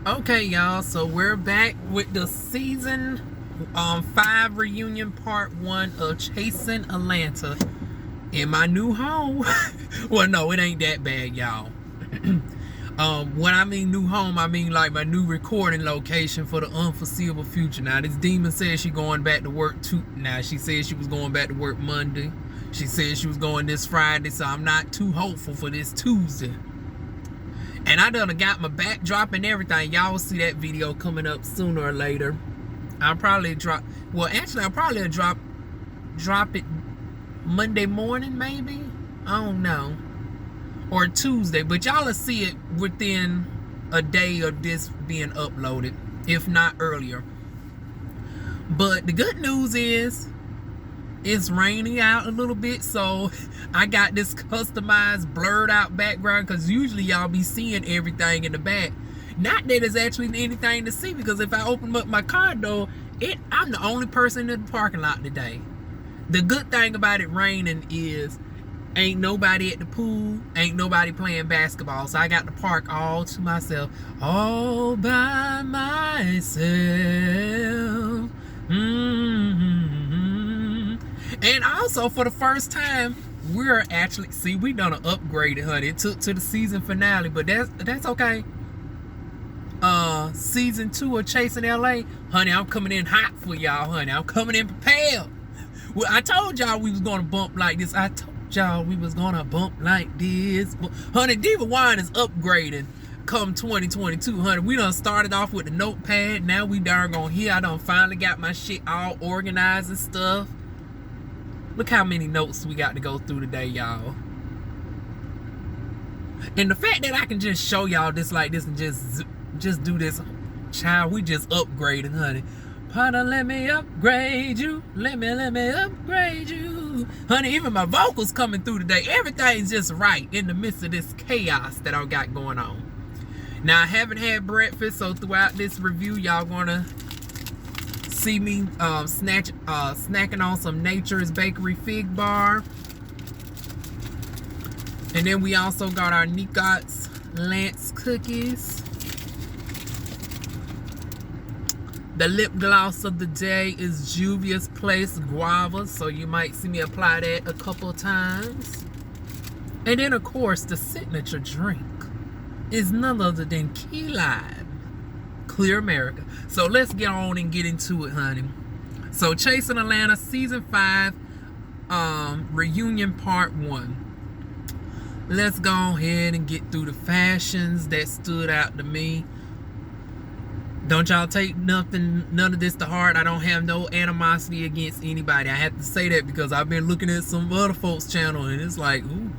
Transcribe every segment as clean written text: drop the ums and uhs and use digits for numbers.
Okay, y'all, so we're back with the season 5 reunion part 1 of Chasing Atlanta in my new home. Well, no, it ain't that bad, y'all. When I mean new home, I mean like my new recording location for the unforeseeable future. Now, this demon says she going back to work now. She said she was going back to work Monday. She said she was going this Friday, so I'm not too hopeful for this Tuesday. And I done got my backdrop and everything. Y'all will see that video coming up sooner or later. I'll probably drop it Monday morning, maybe. I don't know. Or Tuesday. But y'all will see it within a day of this being uploaded, if not earlier. But the good news is it's raining out a little bit, so I got this customized blurred out background, because usually y'all be seeing everything in the back. Not that there's actually anything to see, because if I open up my car door, I'm the only person in the parking lot today. The good thing about it raining is ain't nobody at the pool, ain't nobody playing basketball, so I got to park all to myself, all by myself. And also, for the first time, we're actually, we done an upgrade, honey. It took to the season finale, but that's okay. Season 2 of Chasing LA, honey, I'm coming in hot for y'all, honey. I'm coming in prepared. Well, I told y'all we was gonna bump like this. But, honey, DivaWuan is upgrading come 2022, honey. We done started off with the notepad. Now we darn gonna here. I done finally got my shit all organized and stuff. Look how many notes we got to go through today, y'all. And the fact that I can just show y'all this like this and just do this, child, we just upgraded, honey. Partner, let me upgrade you. Let me upgrade you. Honey, even my vocals coming through today. Everything's just right in the midst of this chaos that I got going on. Now, I haven't had breakfast, so throughout this review, y'all gonna see me snacking on some Nature's Bakery Fig Bar. And then we also got our Nicots Lance cookies. The lip gloss of the day is Juvia's Place Guava, so you might see me apply that a couple of times. And then, of course, the signature drink is none other than Key Lime Clear America. So let's get on and get into it, honey. So Chasing Atlanta season 5 reunion part 1. Let's go ahead and get through the fashions that stood out to me. Don't y'all take none of this to heart. I don't have no animosity against anybody. I have to say that because I've been looking at some other folks' channel and it's like, ooh,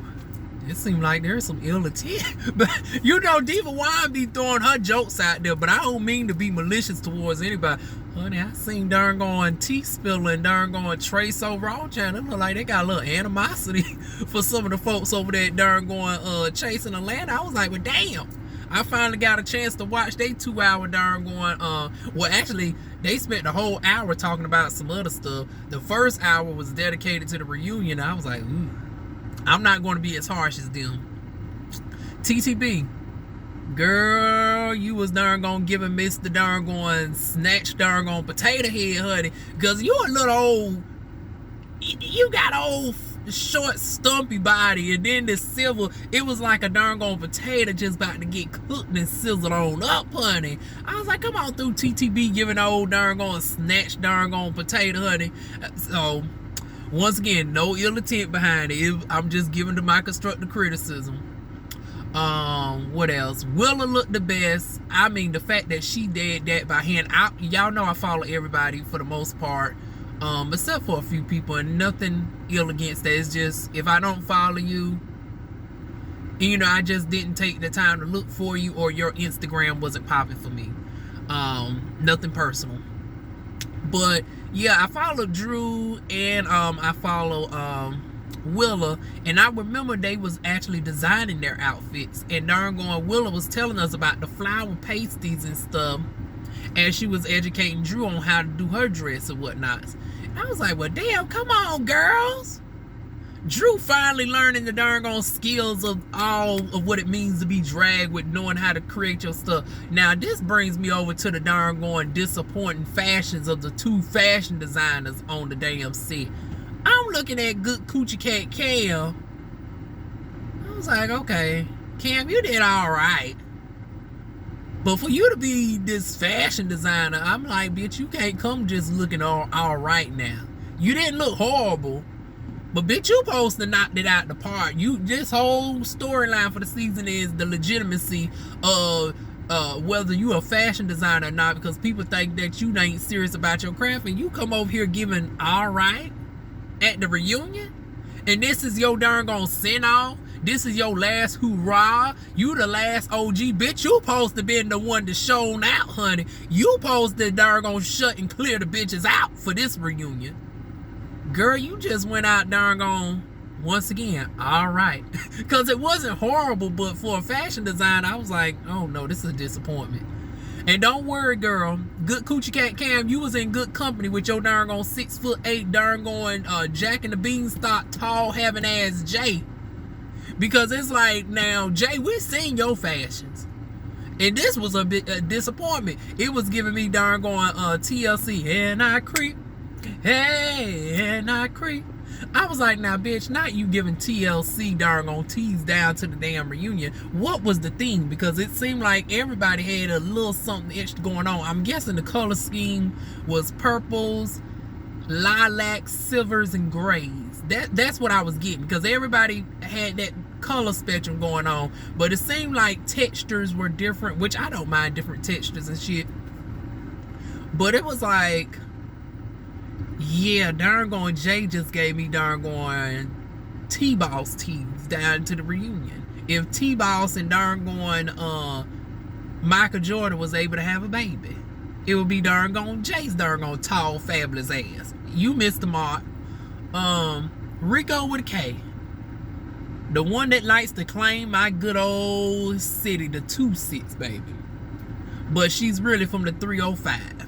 it seems like there's some ill intent. But you know, DivaWuan be throwing her jokes out there, but I don't mean to be malicious towards anybody. Honey, I seen darn going T-Spiller and darn going Trace over on channel. It look like they got a little animosity for some of the folks over there darn going Chasing Atlanta. I was like, well, damn. I finally got a chance to watch they 2-hour darn going, well, actually, they spent the whole hour talking about some other stuff. The first hour was dedicated to the reunion. I was like, ooh, I'm not going to be as harsh as them. TTB, girl, you was darn gonna give him Mr. darn going snatch darn going potato head, honey, because you a little old, you got old short stumpy body, and then this silver, it was like a darn gone potato just about to get cooked and sizzled on up, honey. I was like, come on through, TTB, giving old darn gone snatch darn gone potato, honey. So once again, no ill intent behind it. I'm just giving to my constructive criticism. What else? Willa looked the best. I mean, the fact that she did that by hand. Y'all know I follow everybody for the most part, except for a few people, and nothing ill against that. It's just, if I don't follow you, you know, I just didn't take the time to look for you, or your Instagram wasn't popping for me. Nothing personal. But yeah, I follow Drew and I follow Willa, and I remember they was actually designing their outfits, and darn going Willa was telling us about the flower pasties and stuff as she was educating Drew on how to do her dress and whatnot. And I was like, well, damn, come on, girls. Drew finally learning the darn on skills of all of what it means to be drag with knowing how to create your stuff. Now this brings me over to the darn going disappointing fashions of the two fashion designers on the damn set. I'm looking at good coochie cat Cam. I was like, okay, Cam, you did all right. But for you to be this fashion designer, I'm like, bitch, you can't come just looking all right now. You didn't look horrible. But bitch, you supposed to knock it out the park. This whole storyline for the season is the legitimacy of whether you a fashion designer or not, because people think that you ain't serious about your craft, and you come over here giving all right at the reunion, and this is your darn gonna send off. This is your last hoorah. You the last OG. Bitch, you supposed to been the one to shown out, honey. You supposed to darn gonna shut and clear the bitches out for this reunion. Girl, you just went out darn on once again, all right. Because it wasn't horrible, but for a fashion design, I was like, oh no, this is a disappointment. And don't worry, girl. Good coochie cat Cam, you was in good company with your darn on 6'8" darn going Jack and the Beanstalk tall having ass Jay. Because it's like, now, Jay, we seen your fashions. And this was a bit disappointment. It was giving me darn going TLC, and I creep. Hey, and I creep. I was like, now, bitch, not you giving TLC darn on tease down to the damn reunion. What was the theme? Because it seemed like everybody had a little something extra going on. I'm guessing the color scheme was purples, lilacs, silvers, and grays. That's what I was getting, because everybody had that color spectrum going on. But it seemed like textures were different, which I don't mind different textures and shit. But it was like, yeah, darn going Jay just gave me darn going T-Boss tees down to the reunion. If T-Boss and darn going Michael Jordan was able to have a baby, it would be darn going Jay's darn going tall, fabulous ass. You missed the mark. Rico with a K. The one that likes to claim my good old city, the 2-6, baby. But she's really from the 305.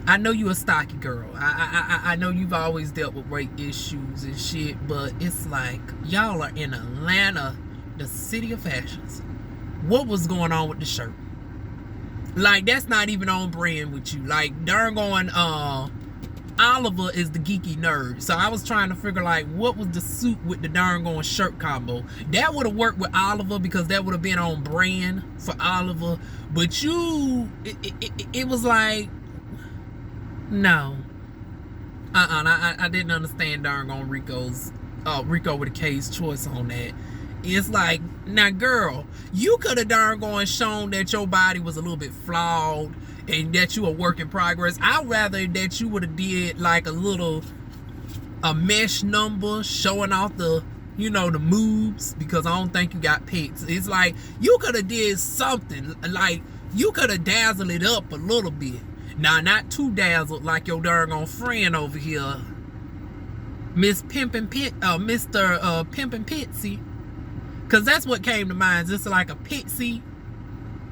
I know you a stocky girl. I know you've always dealt with weight issues and shit, but it's like, y'all are in Atlanta, the city of fashions. What was going on with the shirt? Like, that's not even on brand with you. Like, darn going, Oliver is the geeky nerd. So I was trying to figure, like, what was the suit with the darn going shirt combo? That would have worked with Oliver, because that would have been on brand for Oliver. But you, it was like, no. I didn't understand darn on Rico with a K's choice on that. It's like, now girl, you could have darn going shown that your body was a little bit flawed and that you a work in progress. I'd rather that you would have did like a mesh number showing off the, you know, the moves, because I don't think you got pics. It's like, you could have did something, like you could have dazzled it up a little bit. Now, not too dazzled like your darn on friend over here, Mr. Pimpin' Pitsy. Cause that's what came to mind. Just like a Pitsy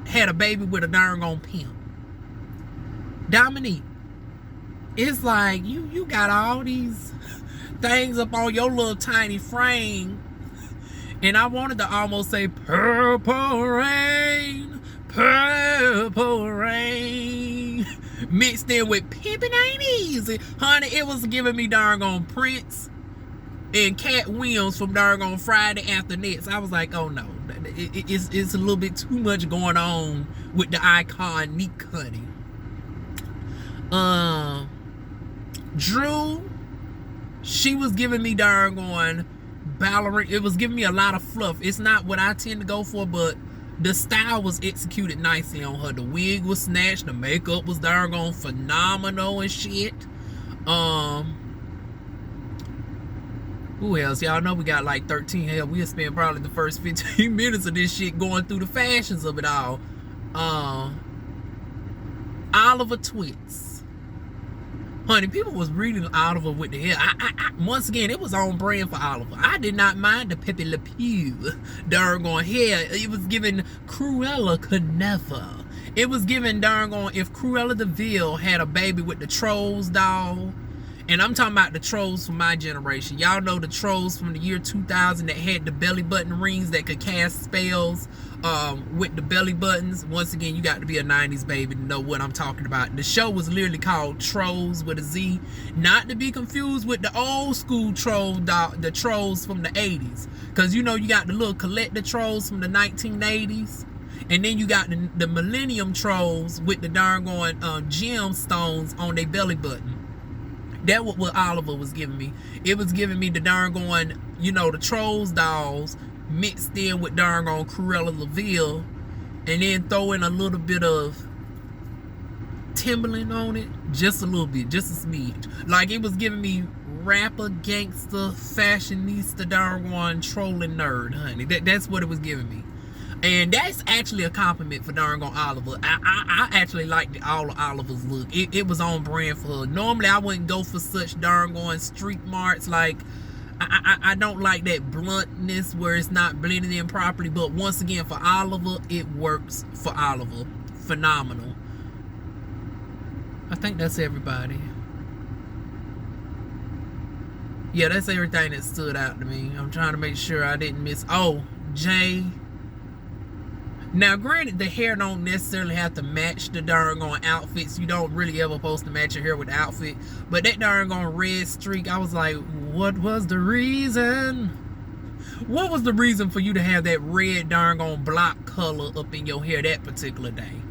had a baby with a darn on pimp. Dominique, it's like you got all these things up on your little tiny frame, and I wanted to almost say purple rain, mixed in with pimpin' ain't easy, honey. It was giving me darn on Prince and Cat Williams from darn on Friday After Next. I was like, oh no, it's a little bit too much going on with the iconic honey. Drew, she was giving me darn on ballerina. It was giving me a lot of fluff. It's not what I tend to go for, but the style was executed nicely on her. The wig was snatched. The makeup was darn on phenomenal and shit. Who else? Y'all know we got like 13. Hell, we'll spend probably the first 15 minutes of this shit going through the fashions of it all. Oliver Twits. Honey, people was reading Oliver with the hair. Once again, it was on brand for Oliver. I did not mind the Pepe Le Pew darn hair. It was giving Cruella could never. It was given darn on if Cruella de Vil had a baby with the Trolls doll. And I'm talking about the Trolls from my generation. Y'all know the Trolls from the year 2000 that had the belly button rings that could cast spells with the belly buttons. Once again, you got to be a 90s baby to know what I'm talking about. The show was literally called Trolls with a Z. Not to be confused with the old school troll doll, the Trolls from the 80s. Because you know you got the little collector Trolls from the 1980s. And then you got the Millennium Trolls with the darn going gemstones on their belly button. That what Oliver was giving me. It was giving me the darn going, you know, the Trolls dolls mixed in with darn on Cruella de Vil, and then throw in a little bit of Timberland on it, just a little bit, just a smidge. Like it was giving me rapper, gangster, fashionista, darn one, trolling nerd, honey. That's what it was giving me. And that's actually a compliment for darn on Oliver. I actually liked all of Oliver's look. It was on brand for her. Normally, I wouldn't go for such darn on street marks. Like, I don't like that bluntness where it's not blended in properly. But once again, for Oliver, it works for Oliver. Phenomenal. I think that's everybody. Yeah, that's everything that stood out to me. I'm trying to make sure I didn't miss. Oh, Jay. Now, granted, the hair don't necessarily have to match the darn on outfits. You don't really ever supposed to match your hair with the outfit. But that darn on red streak, I was like, what was the reason? What was the reason for you to have that red darn on block color up in your hair that particular day?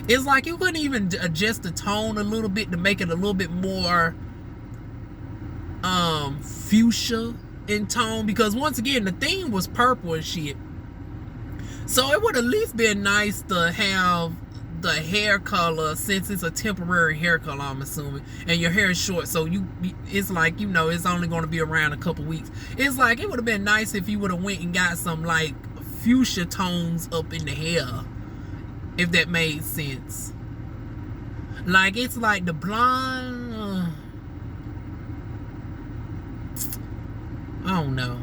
It's like you couldn't even adjust the tone a little bit to make it a little bit more fuchsia in tone. Because once again, the theme was purple and shit. So it would at least been nice to have the hair color, since it's a temporary hair color, I'm assuming, and your hair is short, so it's like, you know, it's only going to be around a couple weeks. It's like it would have been nice if you would have went and got some like fuchsia tones up in the hair, if that made sense. Like it's like the blonde, I don't know.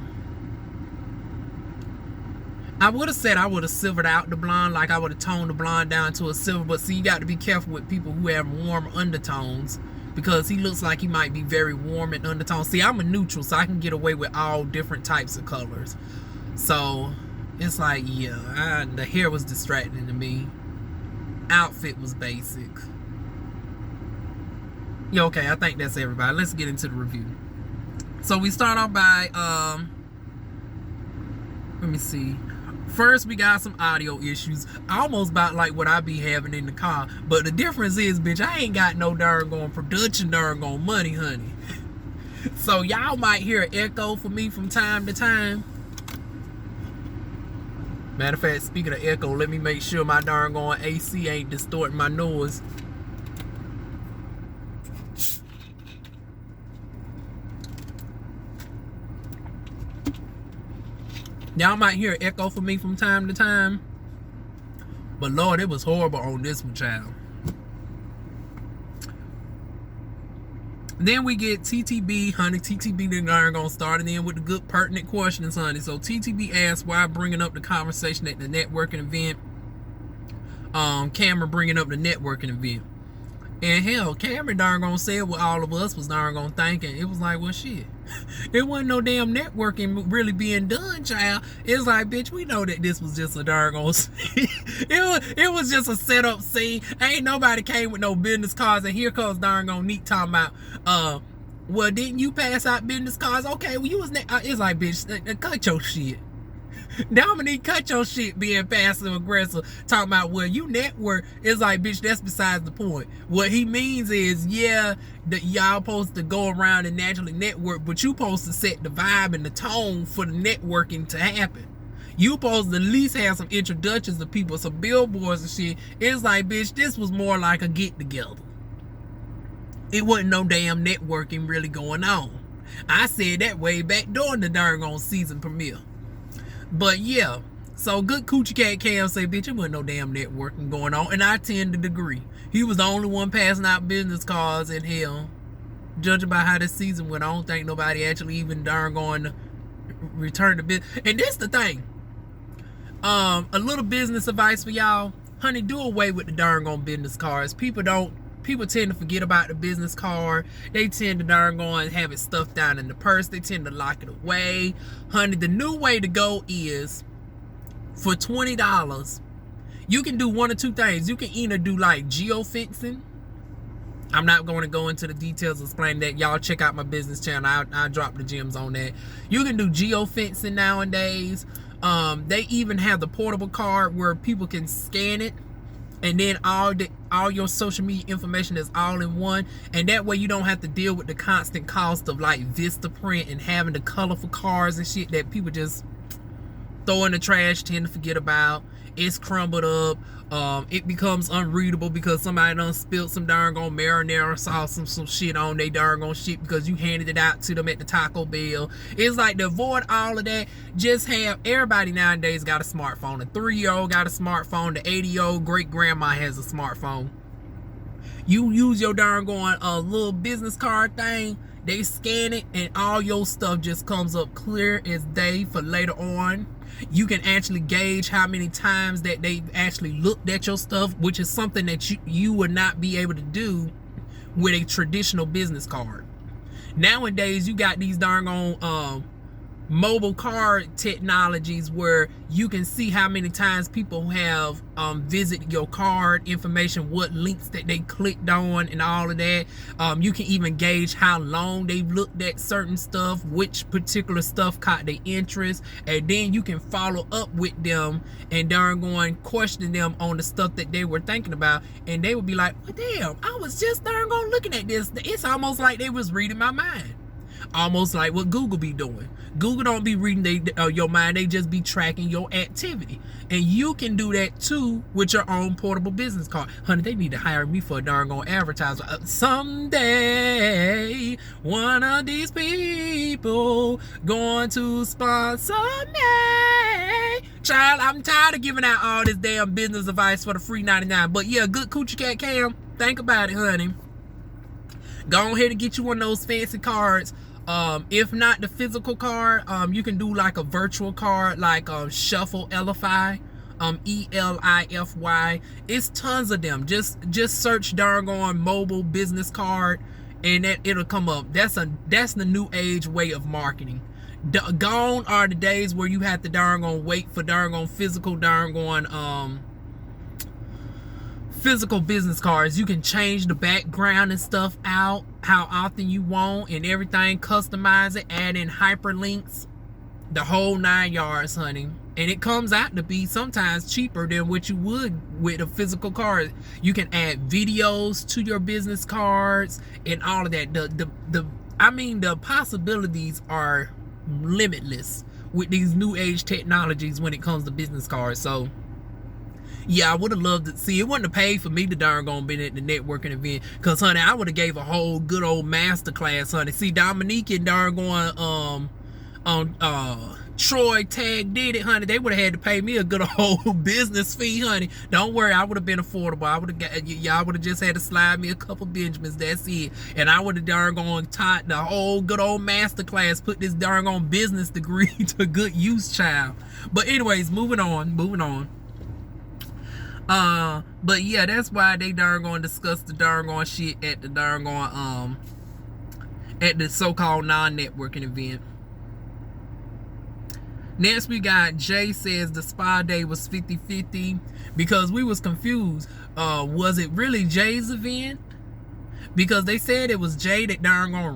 I would have said I would have silvered out the blonde, like I would have toned the blonde down to a silver, but see, you got to be careful with people who have warm undertones, because he looks like he might be very warm in undertones. See, I'm a neutral, so I can get away with all different types of colors. So it's like, yeah, the hair was distracting to me. Outfit was basic. Yeah, okay, I think that's everybody. Let's get into the review. So we start off by, let me see. First, we got some audio issues, almost about like what I be having in the car. But the difference is, bitch, I ain't got no darn going production darn going money, honey. So y'all might hear an echo from me from time to time. Matter of fact, speaking of echo, let me make sure my darn going AC ain't distorting my noise. Y'all might hear an echo from me from time to time. But Lord, it was horrible on this one, child. Then we get TTB, honey. TTB then gonna start it in with the good pertinent questions, honey. So TTB asks why bringing up the conversation at the networking event. Cameron bringing up the networking event. And hell, Cameron darn gonna say what all of us was darn gonna think, and it was like, well, shit. There wasn't no damn networking really being done, child. It's like, bitch, we know that this was just a darn on it was just a setup scene. Ain't nobody came with no business cards, and here comes darn on Neat talking about, well, didn't you pass out business cards? Okay, well, you was it's like, bitch, cut your shit. Dominique, cut your shit being passive aggressive, talking about, well, you network. It's like, bitch, that's besides the point. What he means is, yeah, that y'all supposed to go around and naturally network, but you supposed to set the vibe and the tone for the networking to happen. You supposed to at least have some introductions to people, some billboards and shit. It's like, bitch, this was more like a get together. It wasn't no damn networking really going on. I said that way back during the darn on season premiere. But yeah, so good Coochie Cat Cam say, bitch, it wasn't no damn networking going on, and I tend to agree. He was the only one passing out business cards in hell. Judging by how this season went, I don't think nobody actually even darn going to return to business. And this the thing. A little business advice for y'all. honey, do away with the darn on business cards. People tend to forget about the business card. They tend to darn and have it stuffed down in the purse. They tend to lock it away. Honey, the new way to go is for $20, you can do one or two things. You can either do like geofencing. I'm not going to go into the details of explaining that. Y'all check out my business channel. I'll drop the gems on that. You can do geofencing nowadays. They even have the portable card where people can scan it, and then all your social media information is all in one, and that way you don't have to deal with the constant cost of like Vistaprint and having the colorful cards and shit that people just throw in the trash, tend to forget about. It's crumbled up. It becomes unreadable because somebody done spilled some darn marinara sauce, some shit on they darn shit because you handed it out to them at the Taco Bell. It's like, to avoid all of that, just have, everybody nowadays got a smartphone. A 3-year-old got a smartphone. The 80-year-old great grandma has a smartphone. You use your darn little business card thing. They scan it and all your stuff just comes up clear as day for later on. You can actually gauge how many times that they've actually looked at your stuff, which is something that you would not be able to do with a traditional business card. Nowadays, you got these darn mobile card technologies where you can see how many times people have visited your card information, what links that they clicked on and all of that. You can even gauge how long they've looked at certain stuff, which particular stuff caught their interest, and then you can follow up with them and question them on the stuff that they were thinking about, and they would be like, well, damn, I was just looking at this. It's almost like they was reading my mind. Almost like what Google be doing. Google don't be reading your mind, they just be tracking your activity. And you can do that too with your own portable business card. Honey, they need to hire me for a darn advertiser. Someday, one of these people going to sponsor me. Child, I'm tired of giving out all this damn business advice for the free 99. But yeah, good Coochie Cat Cam. Think about it, honey. Go ahead and get you one of those fancy cards. If not the physical card, you can do like a virtual card, like Shuffle Elify, ELIFY. It's tons of them. Just search darn mobile business card, and it'll come up. That's the new age way of marketing. Gone are the days where you have to wait for physical physical business cards. You can change the background and stuff out how often you want and everything, customize it, add in hyperlinks, the whole 9 yards, honey. And it comes out to be sometimes cheaper than what you would with a physical card. You can add videos to your business cards and all of that. The possibilities are limitless with these new age technologies when it comes to business cards. So yeah, I would have loved to see. It wouldn't have paid for me to been at the networking event, because honey, I would have gave a whole good old master class, honey. See, Dominque and Troy Tag did it, honey. They would have had to pay me a good old business fee, honey. Don't worry, I would have been affordable. Y'all would have just had to slide me a couple Benjamins. That's it. And I would have taught the whole good old master class, put this business degree to good use, child. But anyways, moving on. But yeah, that's why they discuss the shit at the at the so-called non-networking event. Next we got Jay says the spa day was 50-50 because we was confused. Was it really Jay's event? Because they said it was Jay that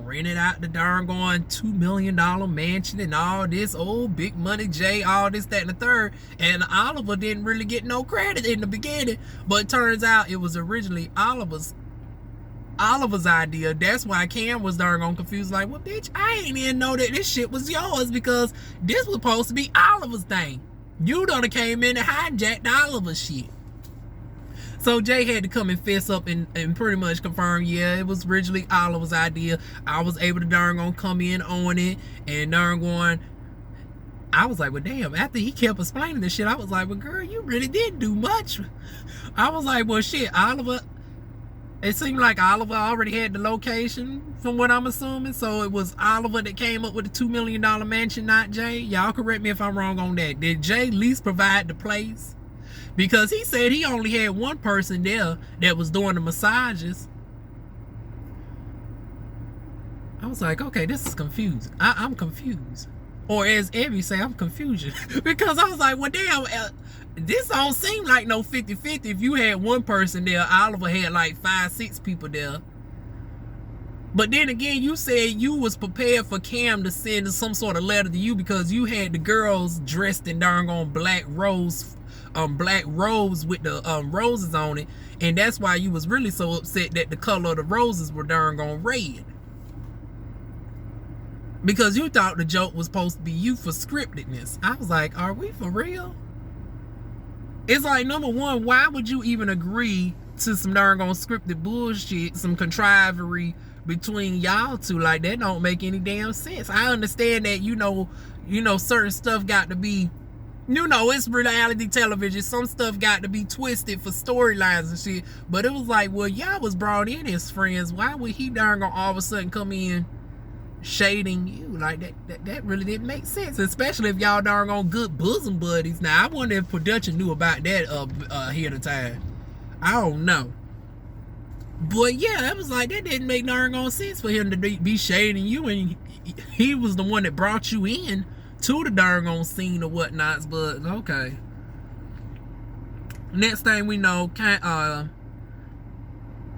rented out the $2 million mansion and all this old big money Jay, all this, that, and the third. And Oliver didn't really get no credit in the beginning. But it turns out it was originally Oliver's idea. That's why Cam was confused. Like, well, bitch, I ain't even know that this shit was yours, because this was supposed to be Oliver's thing. You done came in and hijacked Oliver's shit. So Jay had to come and fess up and pretty much confirm, yeah, it was originally Oliver's idea. I was able to come in on it, and I was like, well, damn, after he kept explaining this shit, I was like, well, girl, you really didn't do much. I was like, well, shit, Oliver, it seemed like Oliver already had the location, from what I'm assuming. So it was Oliver that came up with the $2 million mansion, not Jay. Y'all correct me if I'm wrong on that. Did Jay at least provide the place? Because he said he only had one person there that was doing the massages. I was like, okay, this is confusing. I'm confused. Or as Evie say, I'm confusion. Because I was like, well, damn, this don't seem like no 50-50. If you had one person there, Oliver had like 5-6 people there. But then again, you said you was prepared for Cam to send some sort of letter to you because you had the girls dressed in darn on black robes with the roses on it, and that's why you was really so upset that the color of the roses were darn on red. Because you thought the joke was supposed to be you for scriptedness. I was like, are we for real? It's like, number one, why would you even agree to some darn on scripted bullshit, some contrivery between y'all two? Like, that don't make any damn sense. I understand that, you know, certain stuff got to be, it's reality television. Some stuff got to be twisted for storylines and shit. But it was like, well, y'all was brought in as friends. Why would he darn gonna all of a sudden come in shading you? Like, that really didn't make sense, especially if y'all darn on good bosom buddies. Now, I wonder if production knew about that ahead of time. I don't know. But yeah, it was like, that didn't make darn on sense for him to be shading you, and he was the one that brought you in to the darn on scene or whatnots. But okay. Next thing we know,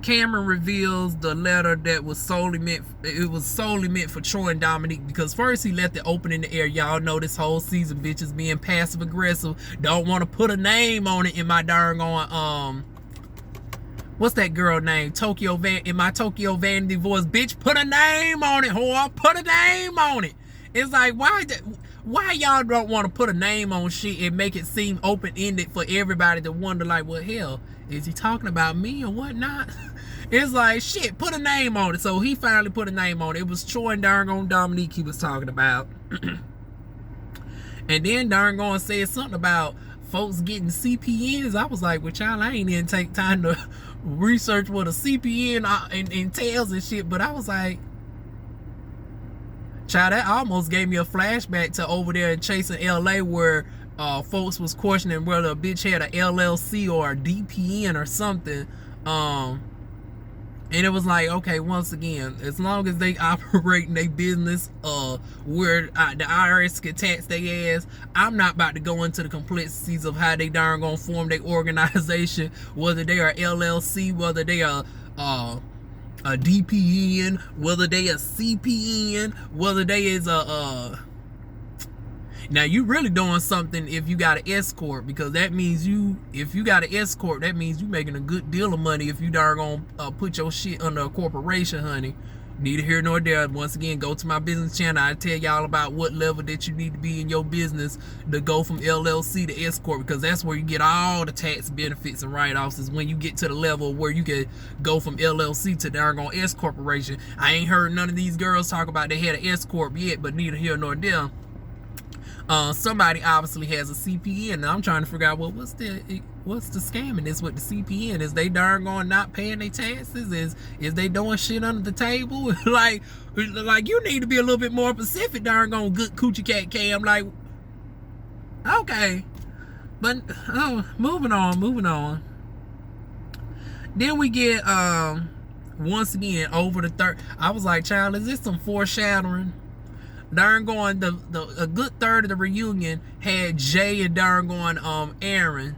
Cameron reveals the letter that was solely meant for Troy and Dominque, because first he left it open in the air. Y'all know this whole season bitches being passive aggressive, don't want to put a name on it. In my darn on what's that girl name? In my Tokyo Vanity voice, bitch, put a name on it, whore. Put a name on it. It's like, why y'all don't want to put a name on shit and make it seem open-ended for everybody to wonder, like, well, hell, is he talking about me or whatnot? It's like, shit, put a name on it. So he finally put a name on it. It was Troy and darn on Dominque he was talking about. And then darn on said something about folks getting CPNs. I was like, well, child, I ain't even take time to research what a CPN entails and shit. But I was like, child, that almost gave me a flashback to over there in Chasing LA, where folks was questioning whether a bitch had a LLC or a DPN or something. And it was like, okay, once again, as long as they operate in their business where the IRS can tax their ass, I'm not about to go into the complexities of how they darn gonna form their organization, whether they are LLC, whether they are a DPN, whether they are CPN, whether they is now you really doing something if you got an escort, because that means if you got an escort, that means you making a good deal of money if you darn gonna put your shit under a corporation, honey. Neither here nor there. Once again, go to my business channel. I tell y'all about what level that you need to be in your business to go from LLC to escort, because that's where you get all the tax benefits and write-offs, is when you get to the level where you can go from LLC to darn gone S corporation. I ain't heard none of these girls talk about they had an escort yet, but neither here nor there. Somebody obviously has a CPN, and I'm trying to figure out, well, what's the scam in this with the CPN? Is they darn gone not paying their taxes? Is they doing shit under the table? like you need to be a little bit more specific, darn gone good coochie cat cam. Like, okay, but moving on. Then we get once again over the third. I was like, child, is this some foreshadowing? Darn going, a good third of the reunion had Jay and darn going Aaron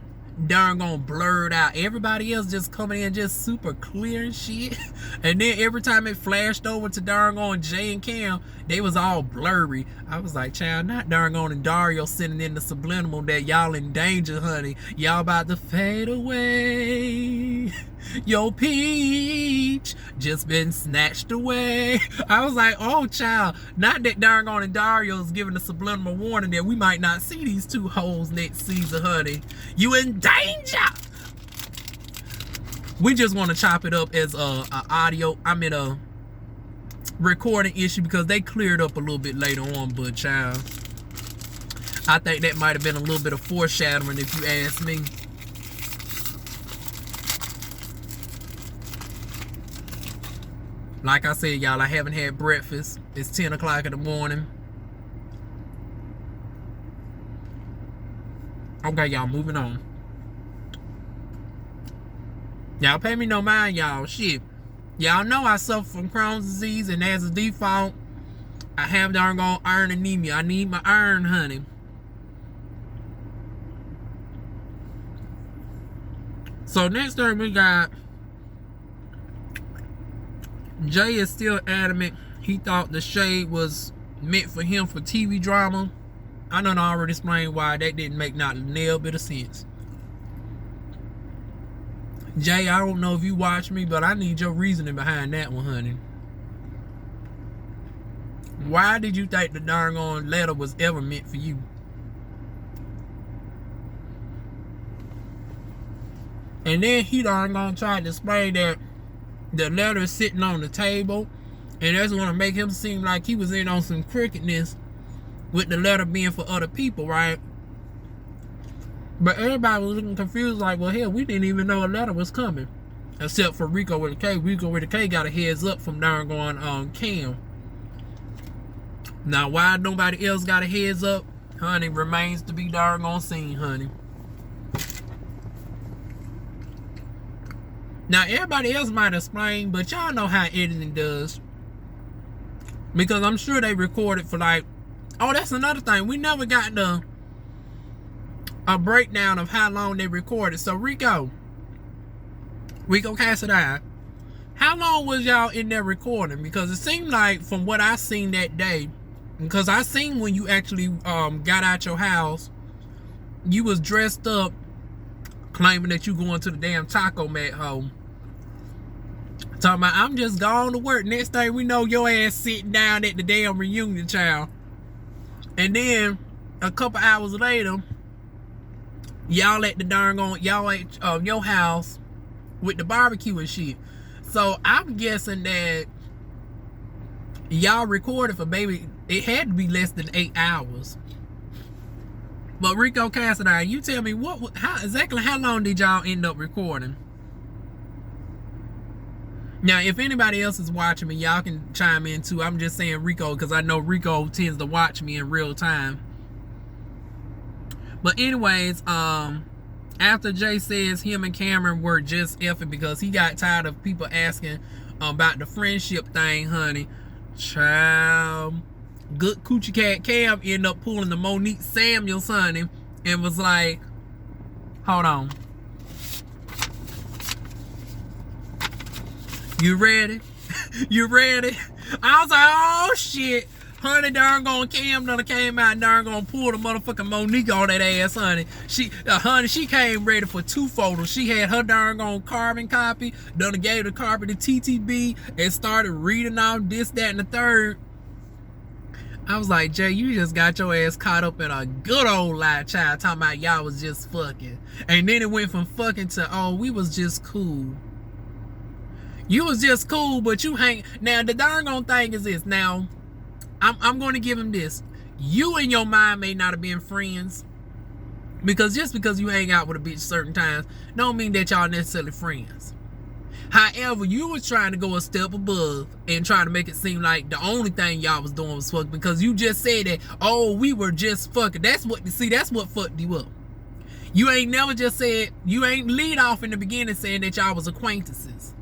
darn going blurred out. Everybody else just coming in just super clear and shit. And then every time it flashed over to darn going Jay and Cam, they was all blurry. I was like, child, not darn going and Dario sending in the subliminal that y'all in danger, honey. Y'all about to fade away. Your peach just been snatched away. I was like, oh, child, not that darn on and Dario's giving a subliminal warning that we might not see these two hoes next season, honey. You in danger. We just want to chop it up as a recording issue, because they cleared up a little bit later on. But child, I think that might have been a little bit of foreshadowing, if you ask me. Like I said, y'all, I haven't had breakfast. It's 10 o'clock in the morning. Okay, y'all, moving on. Y'all pay me no mind, y'all. Shit. Y'all know I suffer from Crohn's disease, and as a default, I have darn gone iron anemia. I need my iron, honey. So next thing we got, Jay is still adamant. He thought the shade was meant for him for TV drama. I done already explained why that didn't make not a nail bit of sense. Jay, I don't know if you watch me, but I need your reasoning behind that one, honey. Why did you think the darn on letter was ever meant for you? And then he darn gonna try to explain that the letter is sitting on the table, and that's gonna make him seem like he was in on some crookedness with the letter being for other people, right? But everybody was looking confused, like, well, hell, we didn't even know a letter was coming. Except for Rico with a K. Rico with a K got a heads up from darn going Cam. Now, why nobody else got a heads up, honey, remains to be darn on seen, honey. Now, everybody else might explain, but y'all know how editing does. Because I'm sure they recorded for like, oh, that's another thing. We never got a breakdown of how long they recorded. So, Rico Cassadine, how long was y'all in there recording? Because it seemed like, from what I seen that day, because I seen when you actually got out your house, you was dressed up, claiming that you going to the damn taco mat home. Talking about, I'm just going to work. Next thing we know, your ass sitting down at the damn reunion, child. And then a couple hours later, y'all at the darn on y'all at your house with the barbecue and shit. So I'm guessing that y'all recorded for maybe, it had to be less than 8 hours. But Rico Cassadine, you tell me how long did y'all end up recording? Now, if anybody else is watching me, y'all can chime in too. I'm just saying Rico because I know Rico tends to watch me in real time. But anyways, after Jay says him and Cameron were just effing because he got tired of people asking about the friendship thing, honey. Child, good coochie cat Cam ended up pulling the Monique Samuels, honey, and was like, hold on. You ready? You ready? I was like, oh shit. Honey, darn gone Cam done came out and darn gonna pull the motherfucking Monique on that ass, honey. She came ready for 2 photos. She had her darn gone carbon copy, done gave the copy to TTB and started reading off this, that, and the third. I was like, Jay, you just got your ass caught up in a good old lie, child, talking about y'all was just fucking. And then it went from fucking to, oh, we was just cool. You was just cool, but you hang. Now, the darn gone thing is this. Now, I'm going to give him this. You and your mind may not have been friends. Because just because you hang out with a bitch certain times, don't mean that y'all necessarily friends. However, you was trying to go a step above and trying to make it seem like the only thing y'all was doing was fuck, because you just said that, oh, we were just fucking. That's what fucked you up. You ain't never just said, you ain't lead off in the beginning saying that y'all was acquaintances.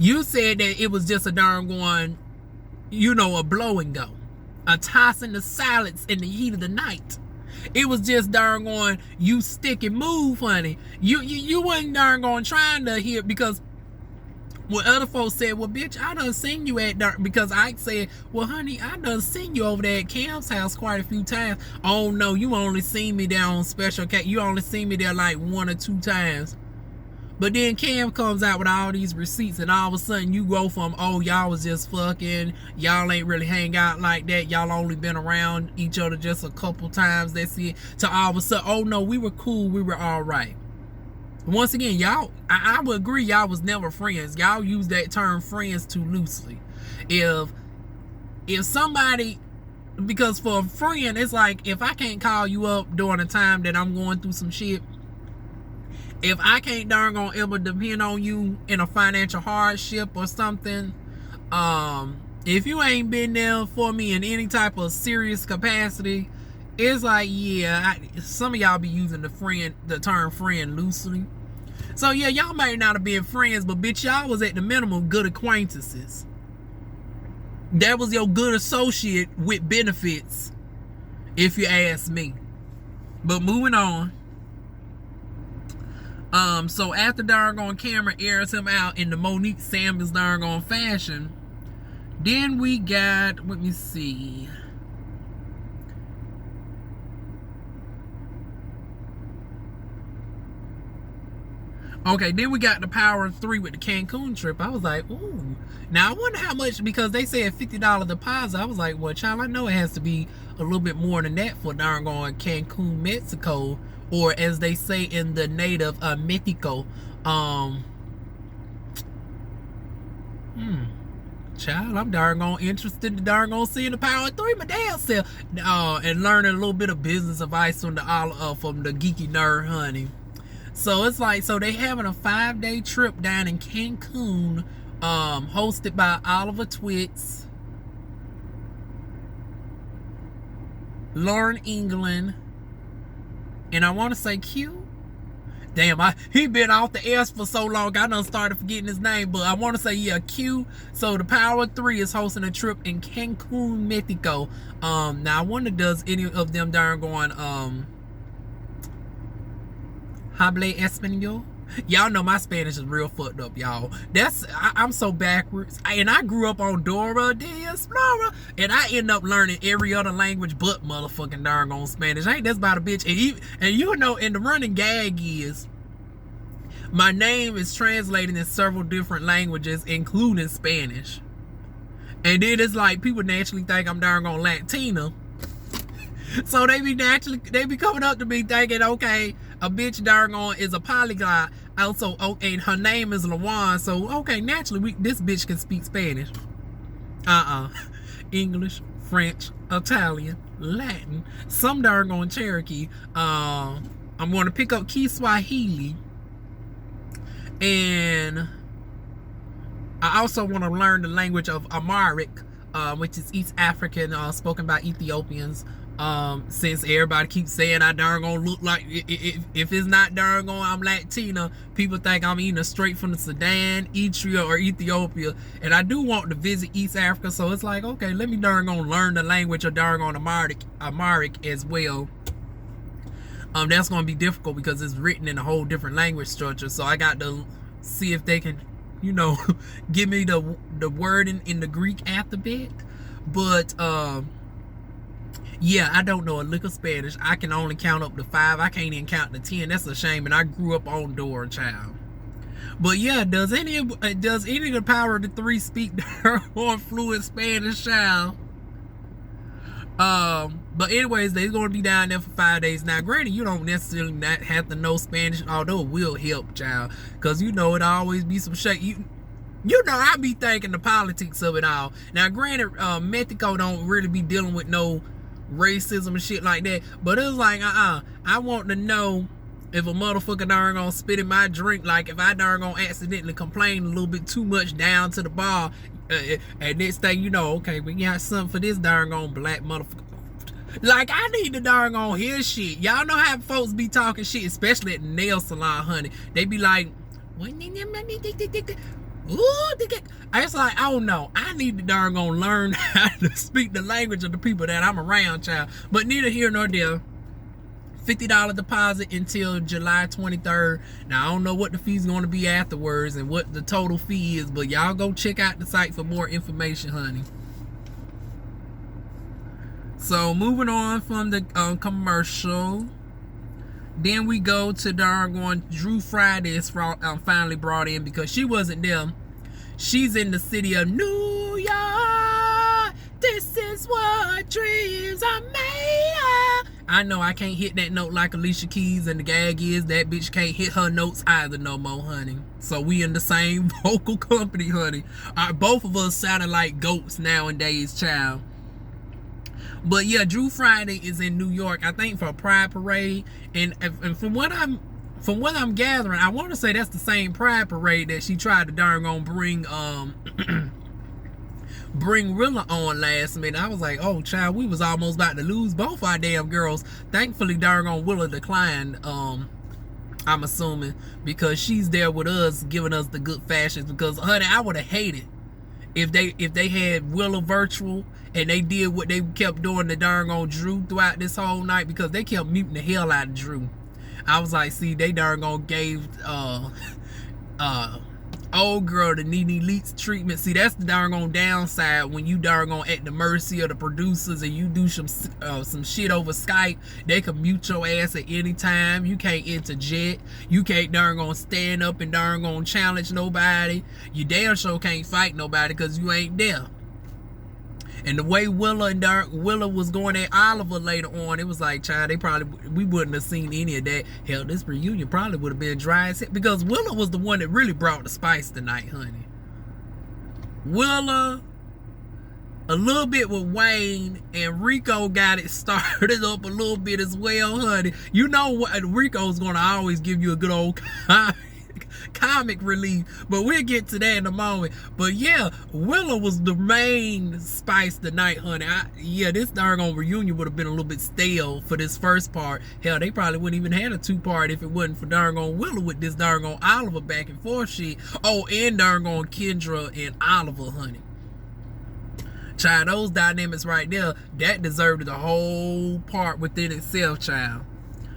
You said that it was just a darn going, you know, a blow and go, a tossing the salads in the heat of the night. It was just darn going, you stick and move, honey. You wasn't darn going trying to hear, because when other folks said, well, bitch, I done seen you at darn, because I said, well, honey, I done seen you over there at Cam's house quite a few times. Oh no, you only seen me there on special occasion. You only seen me there like 1 or 2 times. But then Cam comes out with all these receipts, and all of a sudden you go from, oh, y'all was just fucking, y'all ain't really hang out like that, y'all only been around each other just a couple times, that's it, to all of a sudden, oh no, we were cool, we were all right. Once again, y'all, I would agree, y'all was never friends. Y'all use that term friends too loosely. If somebody, because for a friend, it's like, if I can't call you up during a time that I'm going through some shit, if I can't darn gonna ever depend on you in a financial hardship or something, if you ain't been there for me in any type of serious capacity, it's like, yeah, some of y'all be using the term friend loosely. So yeah, y'all might not have been friends, but bitch, y'all was at the minimum good acquaintances. That was your good associate with benefits, if you ask me. But moving on. So after doggone Cameron airs him out in the Monique Samuels doggone fashion, then we got, let me see. Okay, then we got the Power of 3 with the Cancun trip. I was like, ooh. Now I wonder how much, because they said $50 deposit. I was like, well, child, I know it has to be a little bit more than that for doggone Cancun, Mexico, or as they say in the native Mexico. Child, I'm doggone interested to doggone seeing the Power of 3 my damn self, and learning a little bit of business advice from the geeky nerd, honey. So it's like, so they having a 5-day trip down in Cancun, hosted by Oliver Twits, Lauren England, and I want to say Q. Damn, he been off the S for so long, I done started forgetting his name, but I want to say, yeah, Q. So the Power 3 is hosting a trip in Cancun, Mexico. Now I wonder, does any of them darn going, Hable Espanol? Y'all know my Spanish is real fucked up, y'all. I'm so backwards. And I grew up on Dora the Explorer, and I end up learning every other language but motherfucking darn on Spanish. Ain't that's about a bitch. And you know, and the running gag is, my name is translated in several different languages, including Spanish. And then it's like, people naturally think I'm darn on Latina. So they be coming up to me thinking, okay, a bitch darn on is a polyglot. Also, and her name is LaWan. So okay, naturally this bitch can speak Spanish. English, French, Italian, Latin, some darn on Cherokee. I'm going to pick up Kiswahili, and I also want to learn the language of Amharic, which is East African, spoken by Ethiopians. Since everybody keeps saying I darn gonna look like, if it's not darn gonna I'm Latina, people think I'm either straight from the Sudan, Eritrea, or Ethiopia. And I do want to visit East Africa, so it's like, okay, let me darn gonna learn the language of darn on Amharic as well. That's gonna be difficult because it's written in a whole different language structure, so I got to see if they can, you know, give me the wording in the Greek alphabet. But yeah, I don't know a lick of Spanish. I can only count up to 5. I can't even count to 10. That's a shame. And I grew up on Dora, child. But yeah, does any of the Power of the 3 speak more fluent Spanish, child? But anyways, they're gonna be down there for 5 days. Now, granted, you don't necessarily not have to know Spanish, although it will help, child. Cause you know it always be some shit. You know, I be thinking the politics of it all. Now, granted, Mexico don't really be dealing with no racism and shit like that, but it was like, I want to know if a motherfucker darn gonna spit in my drink, like if I darn gonna accidentally complain a little bit too much down to the bar, and next thing you know, okay, we got something for this darn gonna black motherfucker. Like, I need to darn gonna hear shit. Y'all know how folks be talking shit, especially at the nail salon, honey. They be like, ooh, I was like, oh no, I need to darn gonna learn how to speak the language of the people that I'm around, child. But neither here nor there. $50 deposit until July 23rd. Now, I don't know what the fee's going to be afterwards and what the total fee is, but y'all go check out the site for more information, honey. So, moving on from the commercial, then we go to darn Drew Friday is finally brought in because she wasn't there. She's in the city of New York. This is what dreams are made of. I know I can't hit that note like Alicia Keys, and the gag is that bitch can't hit her notes either no more, honey. So we in the same vocal company, honey. Both of us sounding like goats nowadays, child. But yeah, Drew Friday is in New York, I think, for a Pride Parade, and from what I'm gathering, I want to say that's the same Pride Parade that she tried to darn on bring bring Willa on last minute. I was like, oh child, we was almost about to lose both our damn girls. Thankfully, darn on Willa declined I'm assuming, because she's there with us, giving us the good fashions. Because, honey, I would have hated if they had Willa virtual and they did what they kept doing to darn on Drew throughout this whole night, because they kept muting the hell out of Drew. I was like, see, they darn on gave old girl the Nene Leaks treatment. See, that's the darn on downside when you darn on at the mercy of the producers and you do some shit over Skype. They can mute your ass at any time. You can't interject. You can't darn on stand up and darn on challenge nobody. You damn sure can't fight nobody because you ain't there. And the way Willa was going at Oliver later on, it was like, child, we wouldn't have seen any of that. Hell, this reunion probably would have been dry as hell, because Willa was the one that really brought the spice tonight, honey. Willa, a little bit with Wayne, and Rico got it started up a little bit as well, honey. You know what? Rico's gonna always give you a good old comic relief, but we'll get to that in a moment. But yeah, Willa was the main spice tonight, honey. Yeah, this darn on reunion would have been a little bit stale for this first part. Hell, they probably wouldn't even had a 2-part if it wasn't for darn on Willa with this darn on Oliver back and forth shit. Oh, and darn on Kendra and Oliver, honey. Child, those dynamics right there, that deserved the whole part within itself, child.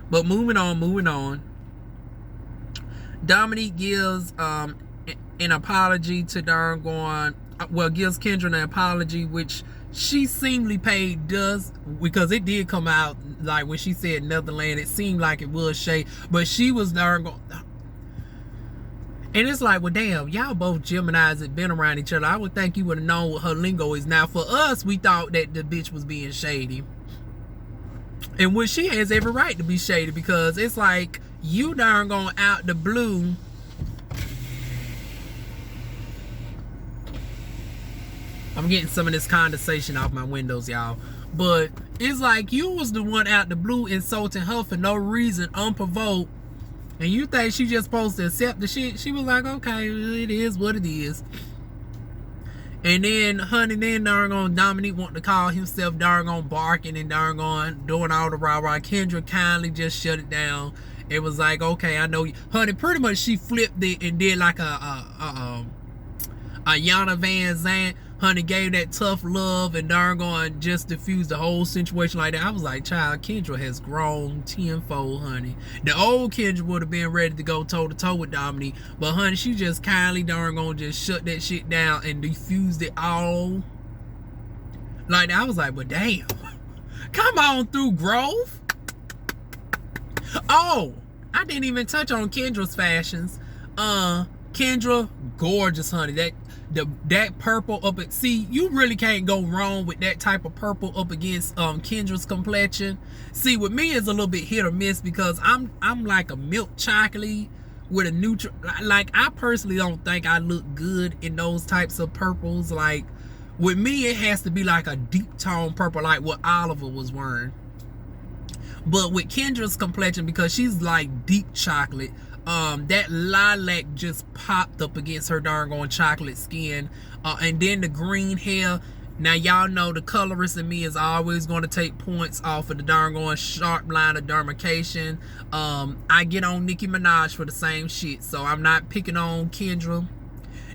But moving on. Dominque gives an apology to gives Kendra an apology, which she seemingly paid does, because it did come out like when she said Netherland, it seemed like it was shade, but she was darn going. And it's like, well, damn, y'all both Geminis that been around each other. I would think you would have known what her lingo is. Now, for us, we thought that the bitch was being shady. And which she has every right to be shady, because it's like, you darn going out the blue. I'm getting some of this condensation off my windows, y'all. But it's like you was the one out the blue insulting her for no reason, unprovoked. And you think she just supposed to accept the shit? She was like, okay, it is what it is. And then, honey, darn on Dominque wanting to call himself darn on barking and darn on doing all the rah-rah. Kendra kindly just shut it down. It was like, okay, I know you. Honey, pretty much she flipped it and did like a Yana Van Zandt. Honey, gave that tough love and darn on just diffused the whole situation like that. I was like, child, Kendra has grown tenfold, honey. The old Kendra would have been ready to go toe-to-toe with Dominque. But, honey, she just kindly darn on just shut that shit down and diffused it all. Like, I was like, but damn. Come on through, Grove. Oh, I didn't even touch on Kendra's fashions. Kendra, gorgeous, honey. That purple up at, see, you really can't go wrong with that type of purple up against Kendra's complexion. See, with me it's a little bit hit or miss, because I'm like a milk chocolate with a neutral. Like, I personally don't think I look good in those types of purples. Like, with me it has to be like a deep tone purple, like what Oliver was wearing. But with Kendra's complexion, because she's like deep chocolate, that lilac just popped up against her darn chocolate skin. And then the green hair. Now, y'all know the colorist in me is always going to take points off of the darn sharp line of demarcation. I get on Nicki Minaj for the same shit, so I'm not picking on Kendra.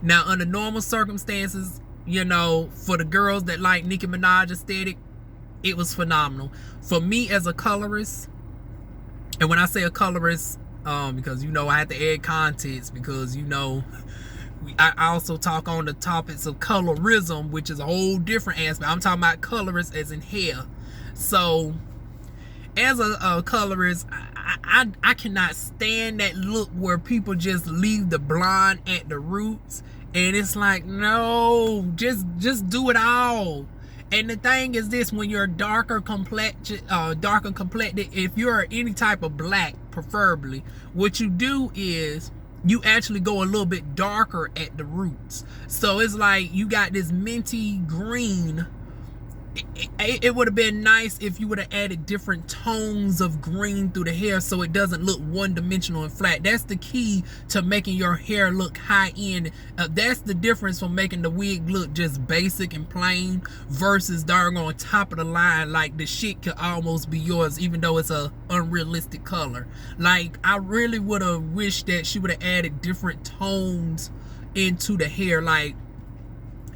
Now, under normal circumstances, you know, for the girls that like Nicki Minaj aesthetic, it was phenomenal. For me as a colorist, and when I say a colorist, because you know I have to add context, because you know I also talk on the topics of colorism, which is a whole different aspect. I'm talking about colorist as in hair. So as a colorist, I cannot stand that look where people just leave the blonde at the roots, and it's like, no, just do it all. And the thing is this, when you're darker complected, if you're any type of black, preferably, what you do is you actually go a little bit darker at the roots. So it's like you got this minty green it would have been nice if you would have added different tones of green through the hair so it doesn't look one-dimensional and flat. That's the key to making your hair look high-end. That's the difference from making the wig look just basic and plain versus darn on top of the line. Like, the shit could almost be yours even though it's a unrealistic color. Like, I really would have wished that she would have added different tones into the hair. Like,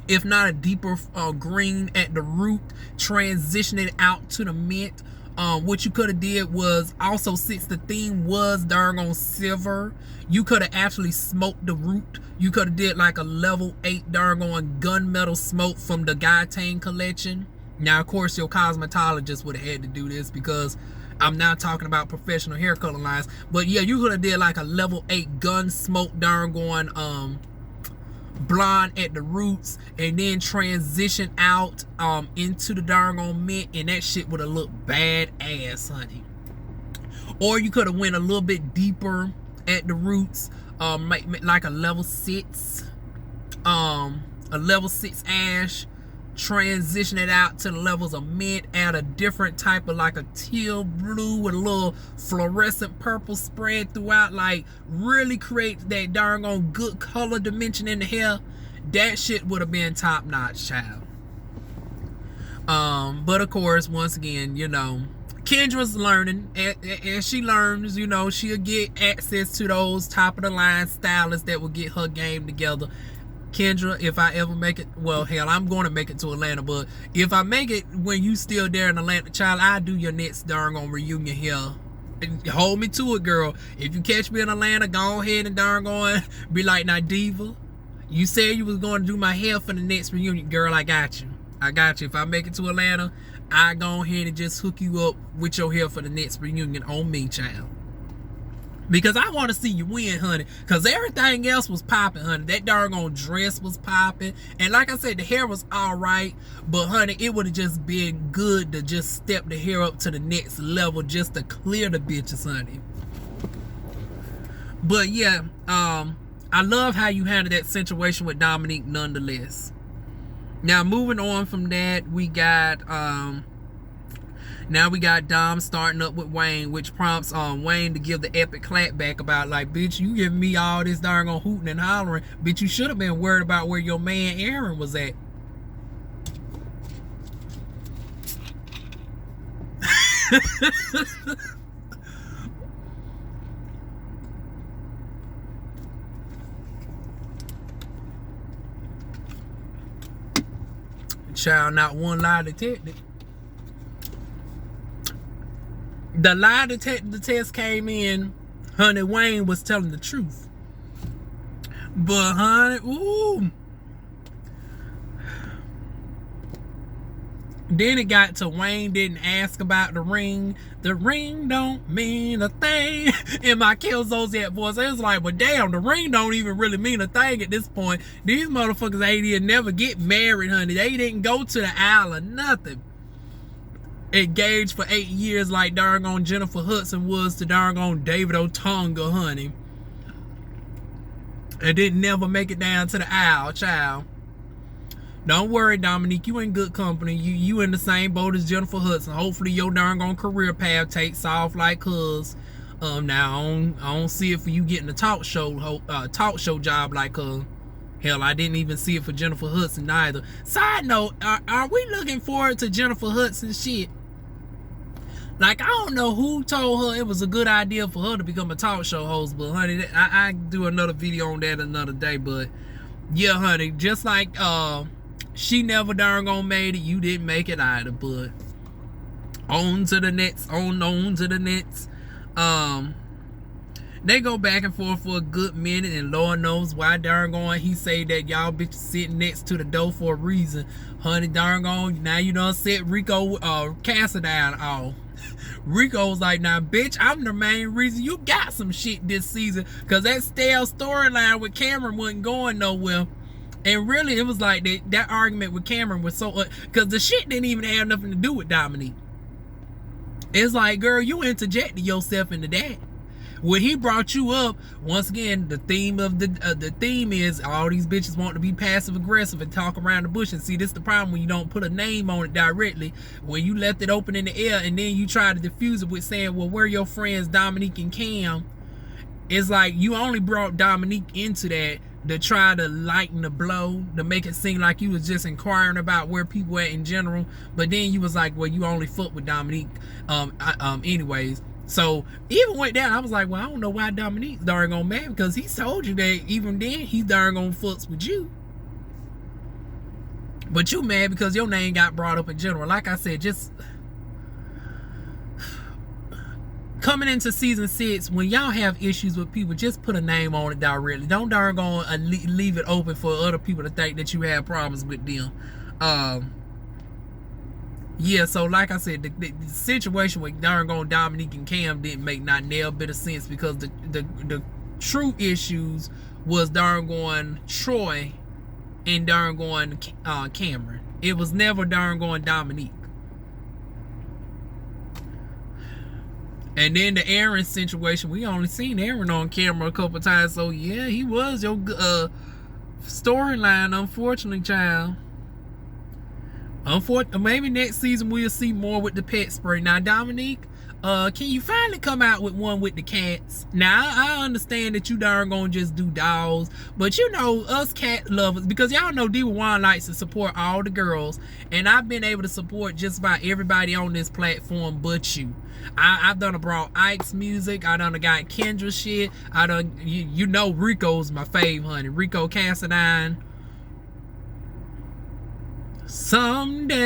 if not a deeper green at the root, transition it out to the mint. What you could have did was also, since the theme was darn on silver, you could have actually smoked the root. You could have did like a level 8 darn on gunmetal smoke from the Gaitane collection. Now, of course, your cosmetologist would have had to do this because I'm not talking about professional hair color lines. But yeah, you could have did like a level 8 gun smoke darn on blonde at the roots, and then transition out into the darn on mint, and that shit would have looked badass, honey. Or you could have went a little bit deeper at the roots, like a level 6 ash, transition it out to the levels of mint, add a different type of like a teal blue with a little fluorescent purple spread throughout, like really create that darn on good color dimension in the hair. That shit would have been top notch, child. But of course, once again, you know, Kendra's learning. As she learns, you know, she'll get access to those top of the line stylists that will get her game together. Kendra, if I ever make it, well, hell, I'm going to make it to Atlanta, but if I make it when you still there in Atlanta, child, I'll do your next darn on reunion here. And hold me to it, girl. If you catch me in Atlanta, go ahead and darn on be like, now, Diva, you said you was going to do my hair for the next reunion. Girl, I got you. I got you. If I make it to Atlanta, I go ahead and just hook you up with your hair for the next reunion on me, child. Because I want to see you win, honey. Because everything else was popping, honey. That doggone dress was popping. And like I said, the hair was alright. But, honey, it would have just been good to just step the hair up to the next level just to clear the bitches, honey. But, yeah, I love how you handled that situation with Dominque nonetheless. Now, moving on from that, we got... now we got Dom starting up with Wayne, which prompts Wayne to give the epic clap back about, like, bitch, you giving me all this darn on hooting and hollering. Bitch, you should have been worried about where your man Aaron was at. Child, not one lie detected. The lie detector test came in, honey, Wayne was telling the truth. But, honey, ooh. Then it got to Wayne didn't ask about the ring. The ring don't mean a thing. In my Kill Zodiac voice, it was like, well, damn, the ring don't even really mean a thing at this point. These motherfuckers ain't even never get married, honey. They didn't go to the aisle or nothing. Engaged for 8 years like darn on Jennifer Hudson was to darn on David Otunga, honey. And didn't never make it down to the aisle, child. Don't worry, Dominque, you in good company. You in the same boat as Jennifer Hudson. Hopefully your darn on career path takes off like hers. Now I don't see it for you getting a talk show job like her. Hell, I didn't even see it for Jennifer Hudson either. Side note, are we looking forward to Jennifer Hudson shit? Like, I don't know who told her it was a good idea for her to become a talk show host, but honey, I do another video on that another day. But yeah, honey, just like she never darn gone made it, you didn't make it either. But on to the next, on to the next. They go back and forth for a good minute, and Lord knows why darn gone he say that y'all bitches sitting next to the door for a reason. Honey, darn gone, now you done set Rico Cassidy off. Rico's like, now bitch, I'm the main reason you got some shit this season, because that stale storyline with Cameron wasn't going nowhere. And really, it was like that argument with Cameron was so, because the shit didn't even have nothing to do with Dominque. It's like, girl, you interjected yourself into that. when he brought you up, once again, the theme of the theme is all these bitches want to be passive aggressive and talk around the bush. And see, this is the problem when you don't put a name on it directly. When you left it open in the air and then you try to diffuse it with saying, well, where are your friends Dominque and Cam? It's like you only brought Dominque into that to try to lighten the blow, to make it seem like you was just inquiring about where people at in general. But then you was like, well, you only fuck with Dominque anyways. So even with that, I was like, well, I don't know why Dominque's darn gonna mad, because he told you that even then he darn gonna fucks with you. But you mad because your name got brought up in general. Like I said, just coming into season 6, when y'all have issues with people, just put a name on it directly. Don't darn gonna leave it open for other people to think that you have problems with them. Yeah, so like I said, the situation with darn gone Dominque and Cam didn't make not nail bit of sense, because the true issues was darn going Troy and darn going Cameron. It was never darn going Dominque. And then the Aaron situation, we only seen Aaron on camera a couple times, so yeah, he was your storyline, unfortunately, child. Maybe next season we'll see more with the pet spray. Now, Dominque, can you finally come out with one with the cats? Now, I understand that you darn gonna just do dolls, but you know, us cat lovers, because y'all know DivaWuan likes to support all the girls, and I've been able to support just about everybody on this platform but you. I've done brought Ike's music. I done got Kendra shit. I done, you know, Rico's my fave, honey. Rico Cassadine. Someday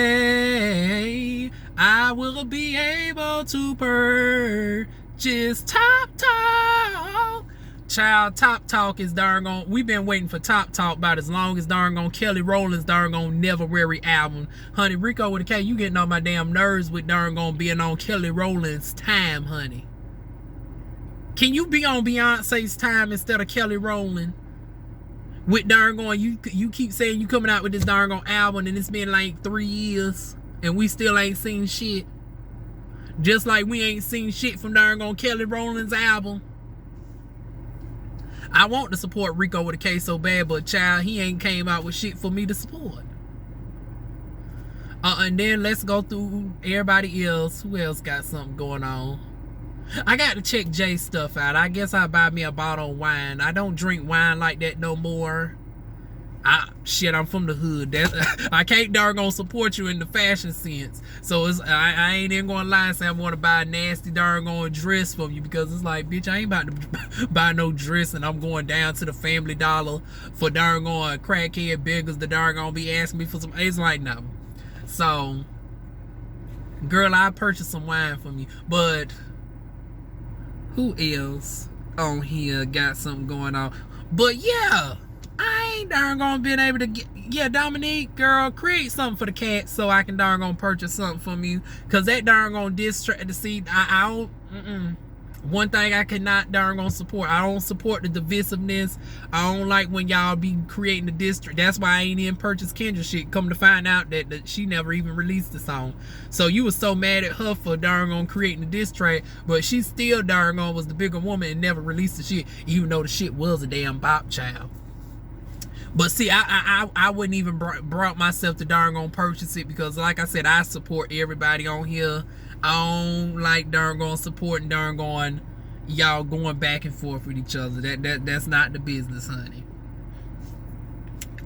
I will be able to purchase Top Talk. Child, Top Talk is darn gone. We've been waiting for Top Talk about as long as darn gone Kelly Rowland's darn gone Never Weary album. Honey, Rico with a K, you getting on my damn nerves with darn gone being on Kelly Rowland's time, honey. Can you be on Beyonce's time instead of Kelly Rowland? With darn going, you keep saying you coming out with this darn gone album, and it's been like 3 years and we still ain't seen shit. Just like we ain't seen shit from darn gone Kelly Rowland's album. I want to support Rico with a K so bad, but child, he ain't came out with shit for me to support. And then let's go through everybody else. Who else got something going on? I got to check Jay's stuff out. I guess I'll buy me a bottle of wine. I don't drink wine like that no more. Shit, I'm from the hood. I can't darn gonna support you in the fashion sense. So I ain't even gonna lie and say I want to buy a nasty darn gonna dress from you, because it's like, bitch, I ain't about to buy no dress and I'm going down to the Family Dollar for darn gonna crackhead beggars that darn gonna be asking me for some. It's like, no. So, girl, I purchased some wine from you. But who else on here got something going on? But yeah, I ain't darn gonna been able to get, yeah, Dominque, girl, create something for the cat so I can darn gonna purchase something from you, because that darn gonna distract the seed. I don't, one thing I cannot darn gonna support. I don't support the divisiveness. I don't like when y'all be creating the district. That's why I ain't even purchased Kendra shit. Come to find out that she never even released the song. So you was so mad at her for darn gonna creating the diss track, but she still darn gonna was the bigger woman and never released the shit, even though the shit was a damn bop, child. But see, I wouldn't even brought myself to darn gonna purchase it, because like I said, I support everybody on here. I don't like darn gonna supporting darn going y'all going back and forth with each other. That's not the business, honey.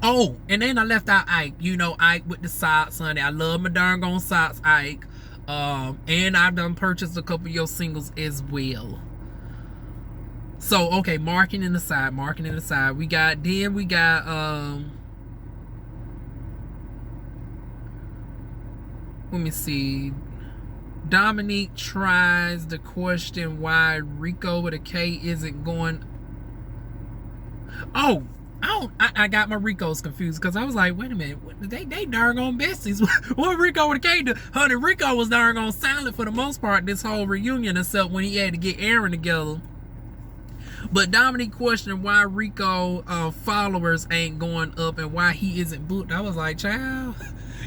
Oh, and then I left out Ike. You know, Ike with the socks, honey. I love my darn gone socks, Ike. And I've done purchased a couple of your singles as well. So, okay, marking in the side. We got, let me see. Dominque tries to question why Rico with a K isn't going. Oh, I got my Ricos confused, because I was like, wait a minute, they darn on besties. What Rico with a K do? Honey, Rico was darn on silent for the most part this whole reunion, except when he had to get Aaron together. But Dominque questioned why Rico followers ain't going up and why he isn't booked. I was like, child,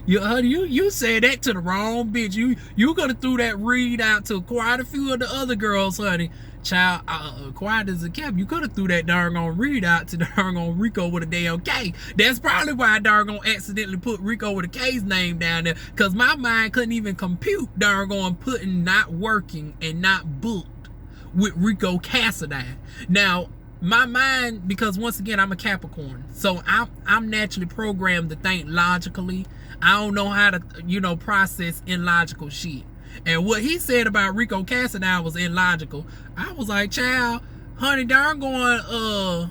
you said that to the wrong bitch. You could have threw that read out to quite a few of the other girls, honey. Child, quiet as a kept, you could have threw that darn on read out to darn on Rico with a damn K. That's probably why I darn on accidentally put Rico with a K's name down there, because my mind couldn't even compute darn on putting not working and not booked with Rico Cassadine. Now, my mind, because once again, I'm a Capricorn, so I'm naturally programmed to think logically. I don't know how to, you know, process illogical shit. And what he said about Rico Cassadine was illogical. I was like, child, honey, darn going,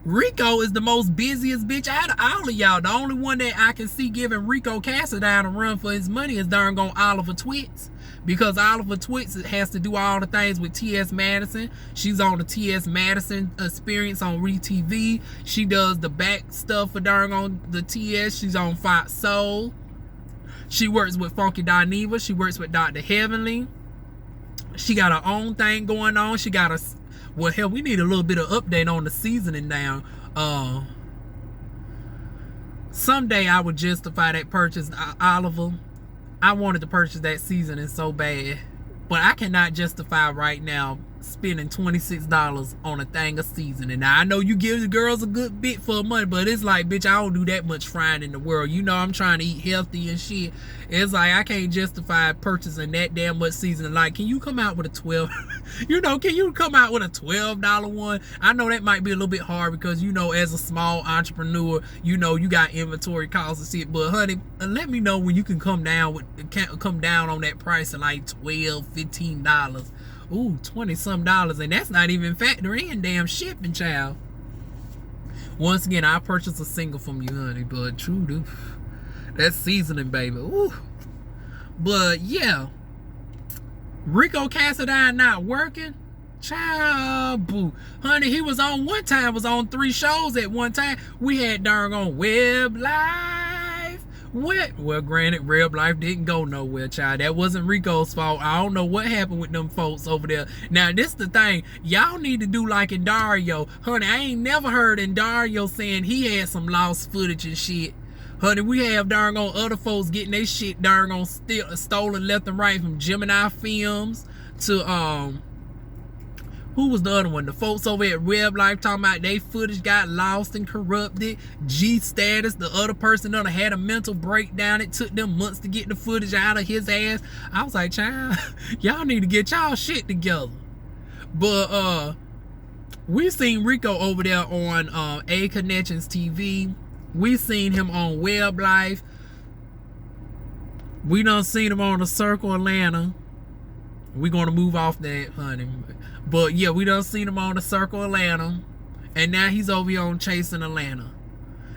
Rico is the most busiest bitch out of all of y'all. The only one that I can see giving Rico Cassadine a run for his money is darn going Oliver Twits. Because Oliver Twits has to do all the things with T.S. Madison. She's on the T.S. Madison Experience on ReTV. She does the back stuff for darn on the T.S. She's on Fox Soul. She works with Funky Dineva. She works with Dr. Heavenly. She got her own thing going on. She got a... Well, hell, we need a little bit of update on the seasoning now. Someday I would justify that purchase, Oliver. I wanted to purchase that seasoning so bad. But I cannot justify right now spending $26 on a thing of seasoning. Now, I know you give the girls a good bit for money, but it's like, bitch, I don't do that much frying in the world. You know I'm trying to eat healthy and shit. It's like, I can't justify purchasing that damn much seasoning. Like, can you come out with a 12? You know, can you come out with a $12 one? I know that might be a little bit hard because, you know, as a small entrepreneur, you know, you got inventory costs and shit. But, honey, let me know when you can come down on that price of like $12, $15. Ooh, $20-some, and that's not even factoring in damn shipping, child. Once again, I purchased a single from you, honey, but true, dude. That's seasoning, baby. Ooh. But yeah, Rico Cassadine not working, child. Boo, honey. He was on one time. Was on 3 shows at one time. We had darn on Web Live. What? Well, granted, Web Life didn't go nowhere, child. That wasn't Rico's fault. I don't know what happened with them folks over there. Now, this the thing. Y'all need to do like in Dario. Honey, I ain't never heard in Dario saying he had some lost footage and shit. Honey, we have darn on other folks getting their shit darn on stolen left and right, from Gemini Films to, who was the other one? The folks over at Web Life talking about they footage got lost and corrupted. G Status, the other person that had a mental breakdown. It took them months to get the footage out of his ass. I was like, child, y'all need to get y'all shit together. But we seen Rico over there on A Connections TV. We seen him on Web Life. We done seen him on the Circle Atlanta. We're gonna move off that, honey. But yeah, we done seen him on the Circle Atlanta, and now he's over here on Chasing Atlanta.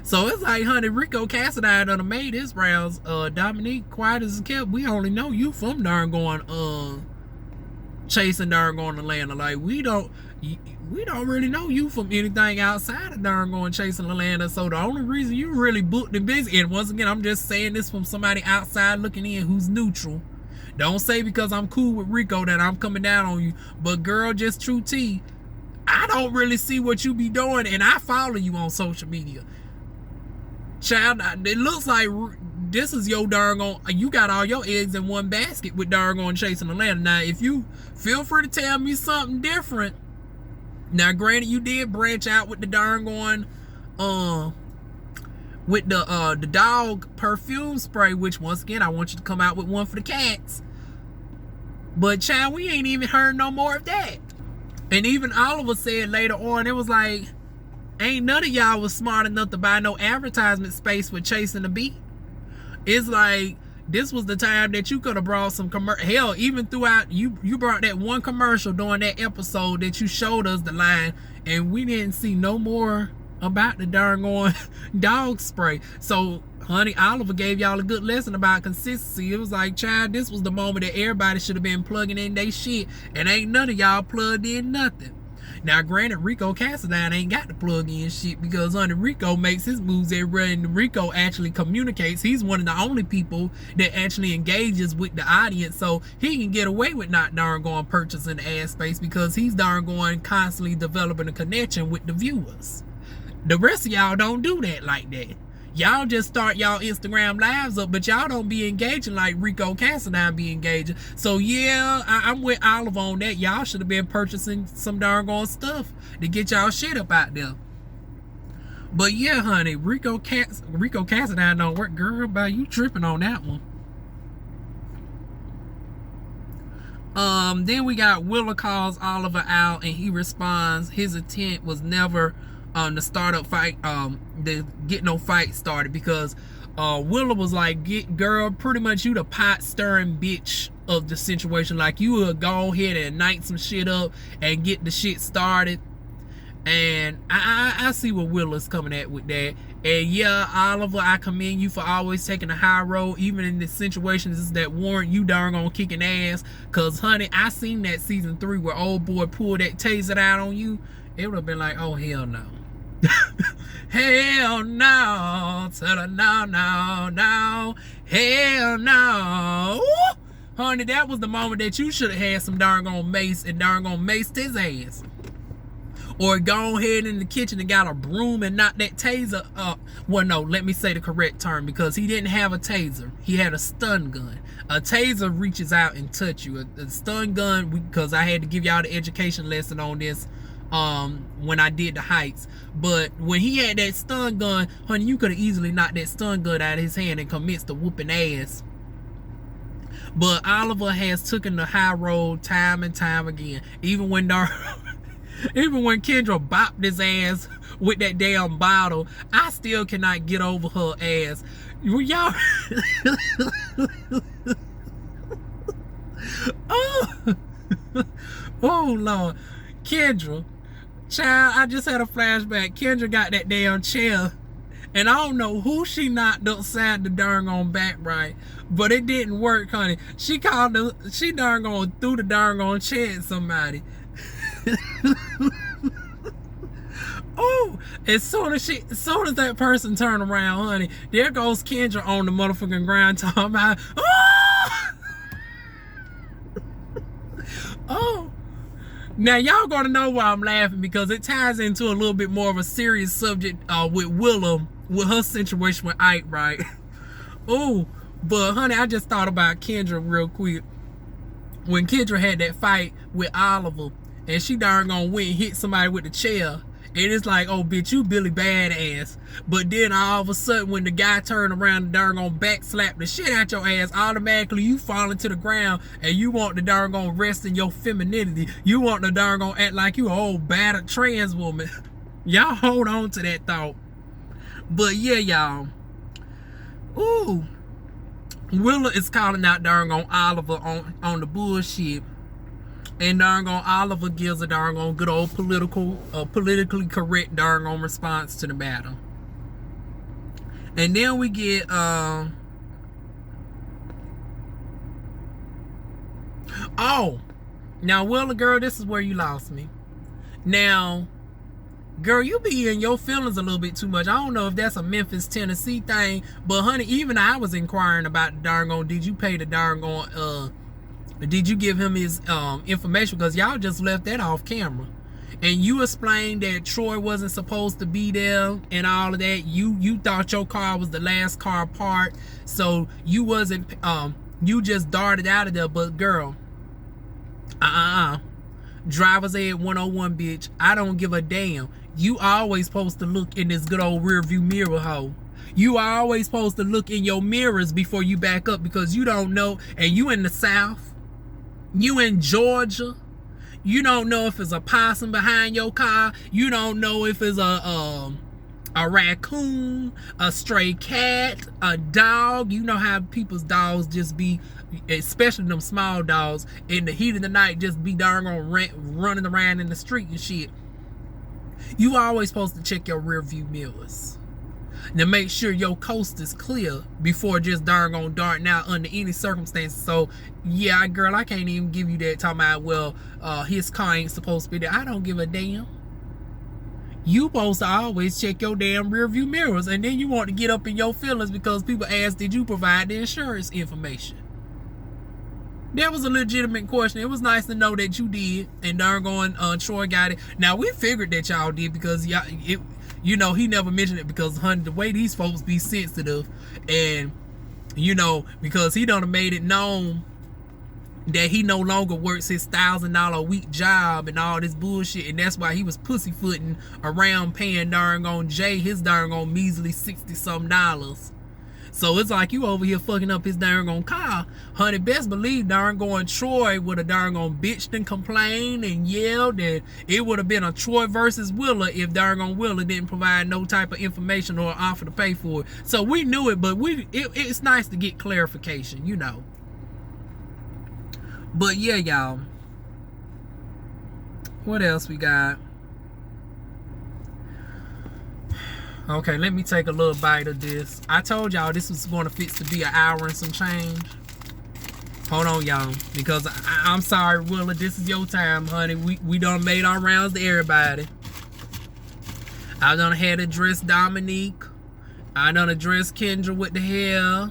So it's like, honey, Rico Cassadine done made his rounds. Dominque, quiet as a kept, we only know you from darn going Chasing darn going Atlanta. Like, we don't really know you from anything outside of darn going Chasing Atlanta. So the only reason you really booked and busy, and once again, I'm just saying this from somebody outside looking in who's neutral. Don't say because I'm cool with Rico that I'm coming down on you. But girl, just true T, I don't really see what you be doing, and I follow you on social media. Child, it looks like this is your darn on, you got all your eggs in one basket with darn on Chasing Atlanta. Now, if you feel free to tell me something different. Now, granted, you did branch out with the darn on with the dog perfume spray, which once again I want you to come out with one for the cats. But child, we ain't even heard no more of that. And even Oliver said later on, it was like, ain't none of y'all was smart enough to buy no advertisement space for Chasing the Beat. It's like, this was the time that you could have brought some commercial. Hell, even throughout, you brought that one commercial during that episode that you showed us the line, and we didn't see no more about the darn on dog spray. So, honey, Oliver gave y'all a good lesson about consistency. It was like, child, this was the moment that everybody should have been plugging in their shit, and ain't none of y'all plugged in nothing. Now, granted, Rico Cassadine ain't got to plug in shit because, honey, Rico makes his moves everywhere, and Rico actually communicates. He's one of the only people that actually engages with the audience, so he can get away with not darn going purchasing the ad space because he's darn going constantly developing a connection with the viewers. The rest of y'all don't do that like that. Y'all just start y'all Instagram lives up, but y'all don't be engaging like Rico Cassadine be engaging. So yeah, I'm with Olive on that. Y'all should have been purchasing some darn stuff to get y'all shit up out there. But yeah, honey, Rico Cassadine don't work, girl. But you tripping on that one. Then we got Willa calls Oliver out, and he responds his intent was never to start up fight, to get no fight started, because Willa was like, girl, pretty much you the pot stirring bitch of the situation. Like, you would go ahead and night some shit up and get the shit started. And I see what Willa's coming at with that. And yeah, Oliver, I commend you for always taking the high road, even in the situations that warrant you darn on kicking ass. Cause honey, I seen that season 3 where old boy pulled that taser out on you. It would have been like, oh hell no. Hell no. No. Hell no. Ooh. Honey, that was the moment that you should have had some darn on mace and darn on maced his ass. Or go ahead in the kitchen and got a broom and knock that taser up. Well, no, let me say the correct term, because he didn't have a taser. He had a stun gun. A taser reaches out and touch you. A stun gun, because I had to give y'all the education lesson on this when I did the heights. But when he had that stun gun, honey, you could have easily knocked that stun gun out of his hand and commenced to whooping ass. But Oliver has taken the high road time and time again. Even when Kendra bopped his ass with that damn bottle, I still cannot get over her ass. Y'all. Oh Lord. Kendra. Child, I just had a flashback. Kendra got that damn chair, and I don't know who she knocked upside the darn on back right, but it didn't work, honey. She darn on threw the darn on chair at somebody. Oh, as soon as that person turned around, honey, there goes Kendra on the motherfucking ground talking about, oh! Oh. Now y'all gonna know why I'm laughing, because it ties into a little bit more of a serious subject with Willa, with her situation with Ike, right? Oh, but honey, I just thought about Kendra real quick. When Kendra had that fight with Oliver, and she darn gonna went and hit somebody with the chair, and it's like, oh bitch, you Billy badass. But then all of a sudden, when the guy turned around and darn gonna back slap the shit out your ass, automatically you fall into the ground, and you want to darn gonna rest in your femininity. You want to darn gonna act like you an old battered trans woman. Y'all hold on to that thought. But yeah, y'all. Ooh. Willa is calling out darn on Oliver on the bullshit. And darn on Oliver gives a darn on good old politically correct darn on response to the battle. And then we get oh, now Willa, girl, this is where you lost me. Now, girl, you be in your feelings a little bit too much. I don't know if that's a Memphis, Tennessee thing, but honey, even I was inquiring about the darn on, did you pay the darn on did you give him his information? Because y'all just left that off camera. And you explained that Troy wasn't supposed to be there and all of that. You thought your car was the last car parked. So you wasn't, you just darted out of there. But girl, driver's ed 101, bitch. I don't give a damn. You always supposed to look in this good old rear view mirror hole. You are always supposed to look in your mirrors before you back up, because you don't know. And you in the South. You in Georgia. You don't know if it's a possum behind your car. You don't know if it's a raccoon, a stray cat, a dog. You know how people's dogs just be, especially them small dogs, in the heat of the night just be darn on running around in the street and shit. You always supposed to check your rear view mirrors to make sure your coast is clear before just darn on darting out under any circumstances. So yeah, girl, I can't even give you that talking about, well, his car ain't supposed to be there. I don't give a damn. You supposed to always check your damn rear view mirrors, and then you want to get up in your feelings because people ask, did you provide the insurance information? That was a legitimate question. It was nice to know that you did, and darn going, Troy got it. Now we figured that y'all did because y'all, you know, he never mentioned it because, honey, the way these folks be sensitive, and you know, because he done made it known that he no longer works his $1,000 a week job and all this bullshit, and that's why he was pussyfooting around paying darn on Jay his darn on measly $60-something. So it's like you over here fucking up his darn on car. Honey, best believe darn going Troy would have darn on bitched and complained and yelled, and it would have been a Troy versus Willa if darn on Willa didn't provide no type of information or offer to pay for it. So we knew it, but it's nice to get clarification, you know. But yeah, y'all. What else we got? Okay, let me take a little bite of this. I told y'all this was going to fix to be an hour and some change. Hold on, y'all. Because I'm sorry, Willa, this is your time, honey. We done made our rounds to everybody. I done had to address Dominique. I done addressed Kendra with the hair.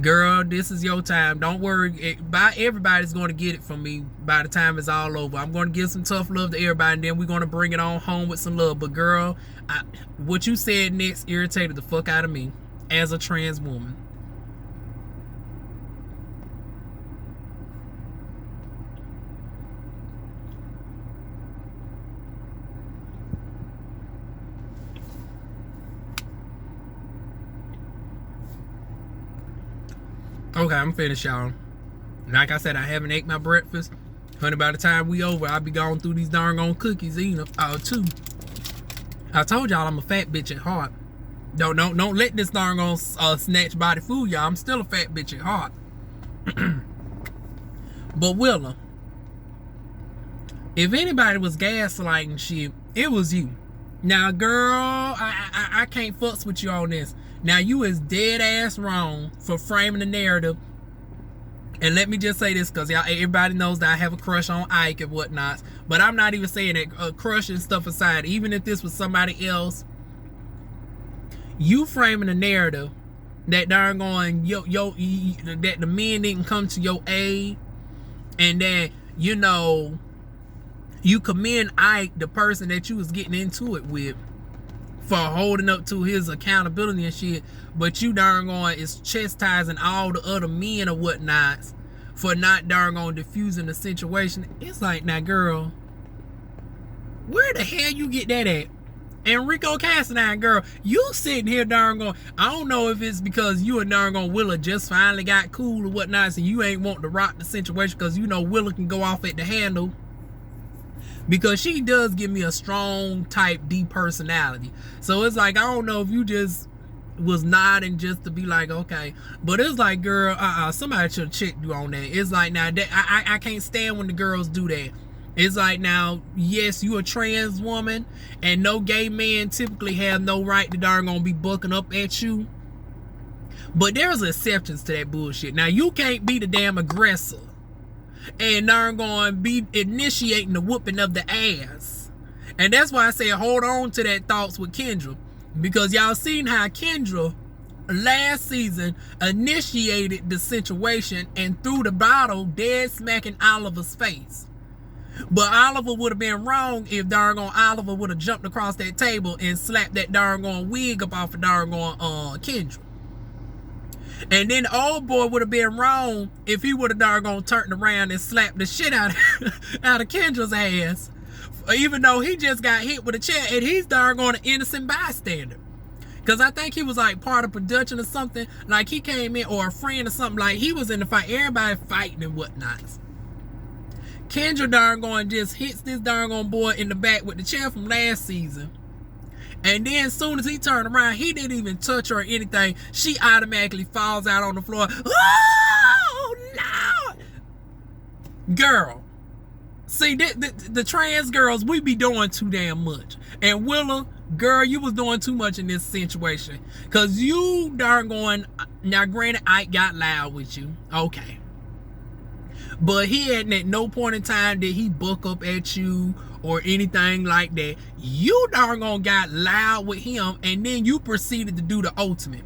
Girl, this is your time. Don't worry. Everybody's going to get it from me by the time it's all over. I'm going to give some tough love to everybody, and then we're going to bring it on home with some love. But girl, what you said next irritated the fuck out of me as a trans woman. Okay, I'm finished, y'all. Like I said, I haven't ate my breakfast. Honey, by the time we over, I'll be going through these darn on cookies eating them too. I told y'all I'm a fat bitch at heart. Don't let this darn on snatch body fool y'all. I'm still a fat bitch at heart. But Willa, if anybody was gaslighting shit, it was you. Now, girl, I can't fuss with you on this. Now, you is dead ass wrong for framing the narrative. And let me just say this, because everybody knows that I have a crush on Ike and whatnot. But I'm not even saying that, crush and stuff aside. Even if this was somebody else, you framing the narrative that darn going, that the men didn't come to your aid. And that, you know, you commend Ike, the person that you was getting into it with, for holding up to his accountability and shit, but you darn on is chastising all the other men or whatnots for not darn on diffusing the situation. It's like, now girl, where the hell you get that at? And Rico Cassadine, girl, you sitting here darn on, I don't know if it's because you and darn on Willa just finally got cool or whatnot, so you ain't want to rock the situation because you know Willa can go off at the handle. Because she does give me a strong type D personality. So it's like, I don't know if you just was nodding just to be like, okay. But it's like, girl, somebody should have checked you on that. It's like, now, I can't stand when the girls do that. It's like, now, yes, you a trans woman, and no gay man typically have no right to darn gonna be bucking up at you. But there's exceptions to that bullshit. Now, you can't be the damn aggressor and darn going be initiating the whooping of the ass. And that's why I say hold on to that thoughts with Kendra, because y'all seen how Kendra last season initiated the situation and threw the bottle dead smacking Oliver's face. But Oliver would have been wrong if darn on Oliver would have jumped across that table and slapped that darn on wig up off of darn on Kendra. And then the old boy would have been wrong if he would have darn turned around and slapped the shit out of Kendra's ass, even though he just got hit with a chair and he's darn an innocent bystander. Because I think he was like part of production or something, like he came in, or a friend or something, like he was in the fight, everybody fighting and whatnot. Kendra darn just hits this darn boy in the back with the chair from last season. And then as soon as he turned around, he didn't even touch her or anything. She automatically falls out on the floor. Oh, Lord! Girl. See, the trans girls, we be doing too damn much. And Willa, girl, you was doing too much in this situation. Because you darn going... Now, granted, Ike got loud with you. Okay. But he hadn't at no point in time did he buck up at you or anything like that. You darn got loud with him, and then you proceeded to do the ultimate.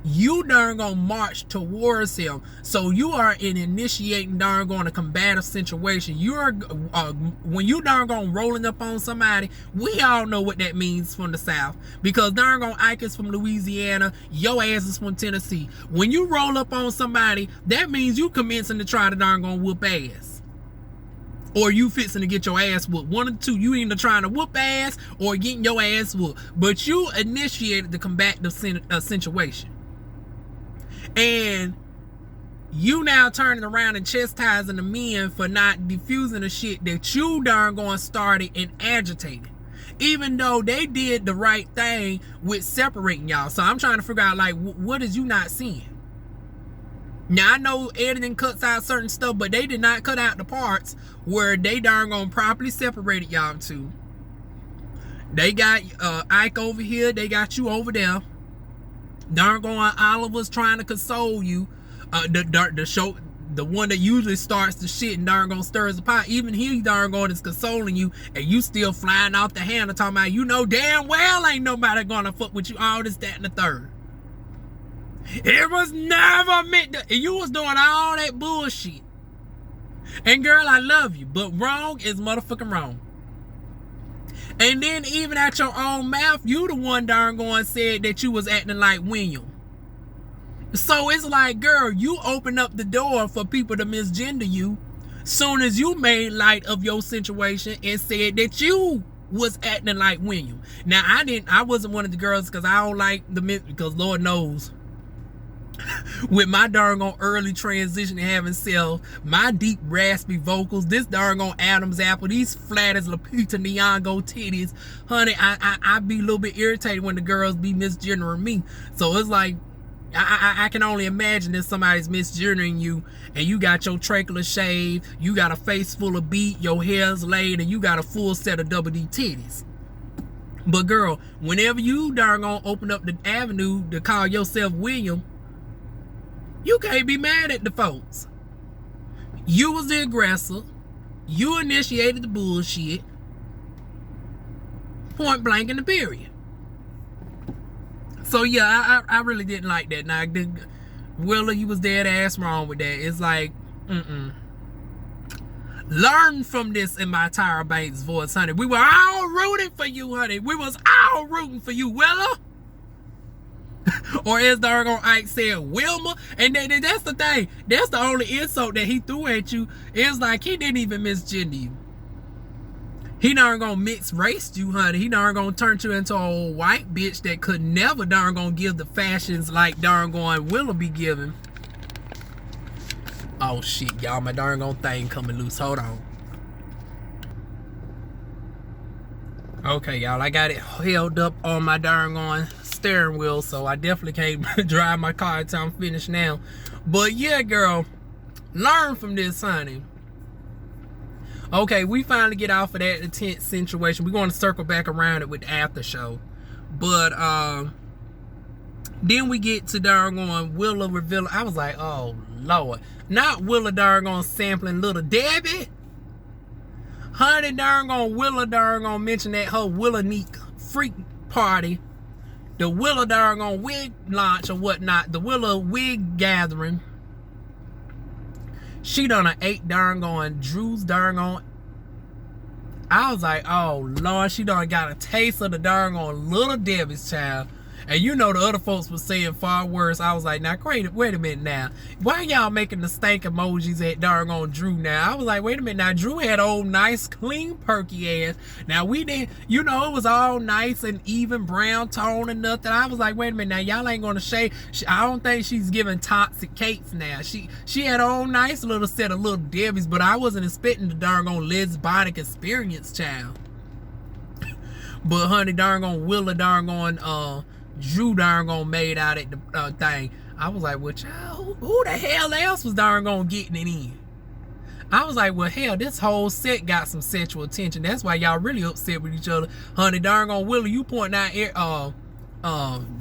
you darn gonna march towards him. So you are in initiating darn going a combative situation. You're when you darn gonna rolling up on somebody, we all know what that means from the South, because darn gonna Ike is from Louisiana, your ass is from Tennessee. When you roll up on somebody, that means you commencing to try to darn gonna whoop ass, or you fixing to get your ass whooped. One of the two. You either trying to whoop ass or getting your ass whooped, but you initiated the combative situation. And you now turning around and chastising the men for not defusing the shit that you darn going started and agitated, even though they did the right thing with separating y'all. So I'm trying to figure out, like, what is you not seeing? Now, I know editing cuts out certain stuff, but they did not cut out the parts where they darn gonna properly separated y'all two. They got Ike over here, they got you over there. Darn going Oliver's trying to console you. The one that usually starts the shit and darn gonna stirs the pot. Even he darn going is consoling you, and you still flying off the handle talking about, you know damn well ain't nobody gonna fuck with you, all this, that, and the third. It was never meant to. You was doing all that bullshit. And girl, I love you, but wrong is motherfucking wrong. And then even at your own mouth, you the one darn going said that you was acting like William. So it's like, girl, you open up the door for people to misgender you soon as you made light of your situation and said that you was acting like William. Now, I wasn't one of the girls, because I don't like because Lord knows, with my darn on early transition and having self, my deep raspy vocals, this darn on Adam's apple, these flat as Pt1 Nyong'o titties, honey, I be a little bit irritated when the girls be misgendering me. So it's like, I can only imagine if somebody's misgendering you and you got your trachea shaved, you got a face full of beat, your hair's laid, and you got a full set of double D titties. But girl, whenever you darn gonna open up the avenue to call yourself William, you can't be mad at the folks. You was the aggressor. You initiated the bullshit. Point blank in the period. So yeah, I really didn't like that. Now, Willa, you was dead ass wrong with that. It's like, learn from this in my Tyra Banks voice, honey. We were all rooting for you, honey. We was all rooting for you, Willa. Or as doggone Ike said, Wilma. And that's the thing. That's the only insult that he threw at you. It's like he didn't even misgender you. He darn gonna mix race you, honey. He darn gonna turn you into a old white bitch that could never darn gonna give the fashions like darn going Willa be giving. Oh shit, y'all, my darn gonna thing coming loose. Hold on. Okay, y'all, I got it held up on my darn going steering wheel, so I definitely can't drive my car until I'm finished now. But yeah, girl, learn from this, honey. Okay, we finally get off of that intense situation. We're going to circle back around it with the after show. But then we get to darn Willa reveal. I was like, oh Lord, not Willa darn sampling Little Debbie. Honey darn Willa darn mention that her Willa-neek freak party, the Willa darn wig launch or whatnot, the Willa wig gathering. She done ate darn Drew's darn on. I was like, oh Lord, she done got a taste of the darn Little Debbie's child. And you know the other folks was saying far worse. I was like, now wait a minute now. Why y'all making the stank emojis at darn Drew now? I was like, wait a minute now. Drew had old nice, clean, perky ass. Now we didn't, you know, it was all nice and even brown tone and nothing. I was like, wait a minute now. Y'all ain't gonna shave. I don't think she's giving toxic cakes now. She had her own nice little set of Little Debbies, but I wasn't expecting the darn lesbianic experience, child. But honey, darn Willa darn Drew darn made out at the thing. I was like, well, child, who the hell else was darn getting it in? I was like, well, hell, this whole set got some sexual attention. That's why y'all really upset with each other. Honey, darn Willa, you pointing out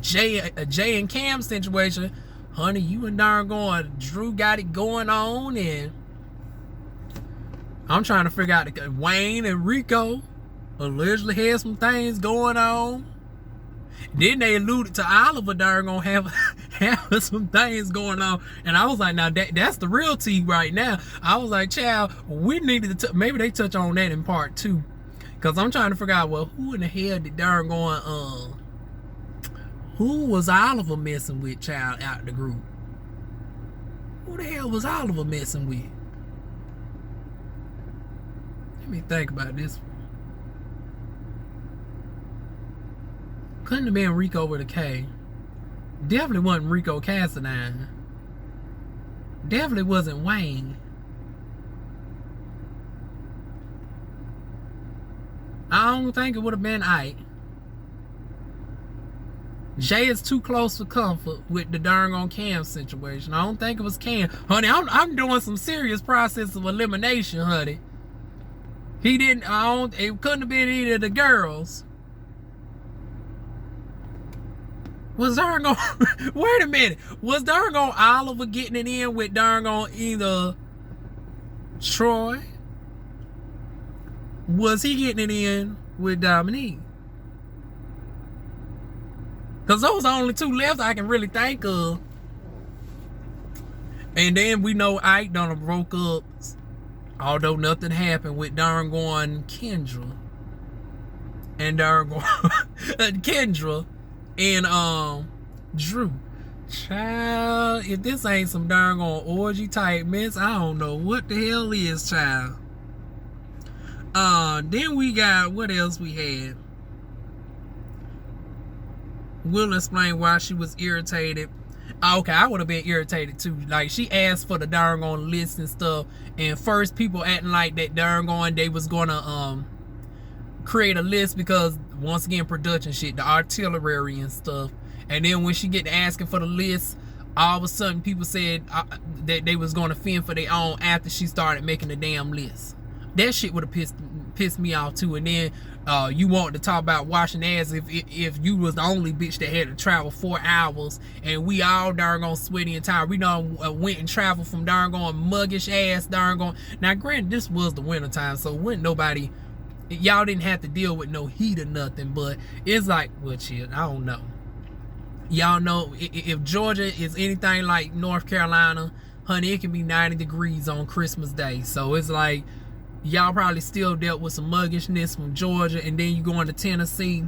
Jay and Cam situation. Honey, you and darn Drew got it going on, and I'm trying to figure out Wayne and Rico allegedly had some things going on. Then they alluded to Oliver darn gonna have some things going on, and I was like, now that's the real tea right now. I was like, child, we needed to maybe they touch on that in part 2, because I'm trying to figure out, well, who in the hell did darn going who was Oliver messing with, child, out the group? Who the hell was Oliver messing with? Let me think about this. Couldn't have been Rico with a K. Definitely wasn't Rico Cassadine. Definitely wasn't Wayne. I don't think it would have been Ike. Jay is too close for comfort with the darn on Cam situation. I don't think it was Cam. Honey, I'm doing some serious process of elimination, honey. He didn't, it couldn't have been either of the girls. Was darn on, wait a minute. Was darn on Oliver getting it in with darn on either Troy? Was he getting it in with Dominque? Because those are the only 2 left I can really think of. And then we know Ike done broke up, although nothing happened, with darn going Kendra. And darn going Kendra and Drew. Child, if this ain't some darn on orgy type mess, I don't know what the hell is, child. Then we got, what else we had? Willa explained why she was irritated. Okay, I would have been irritated too. Like, she asked for the darn on list and stuff, and first people acting like that darn on they was gonna create a list because, once again, production shit, the artillery and stuff. And then when she get to asking for the list, all of a sudden people said that they was gonna fend for their own after she started making the damn list. That shit would have pissed me off too. And then you want to talk about washing ass if you was the only bitch that had to travel 4 hours, and we all darn gone sweaty and tired. We done went and traveled from darn gone muggish ass darn gone. Now granted, this was the winter time, so when nobody, y'all didn't have to deal with no heat or nothing, but it's like, well, shit, I don't know. Y'all know if Georgia is anything like North Carolina, honey, it can be 90 degrees on Christmas Day. So it's like, y'all probably still dealt with some muggishness from Georgia, and then you go into Tennessee.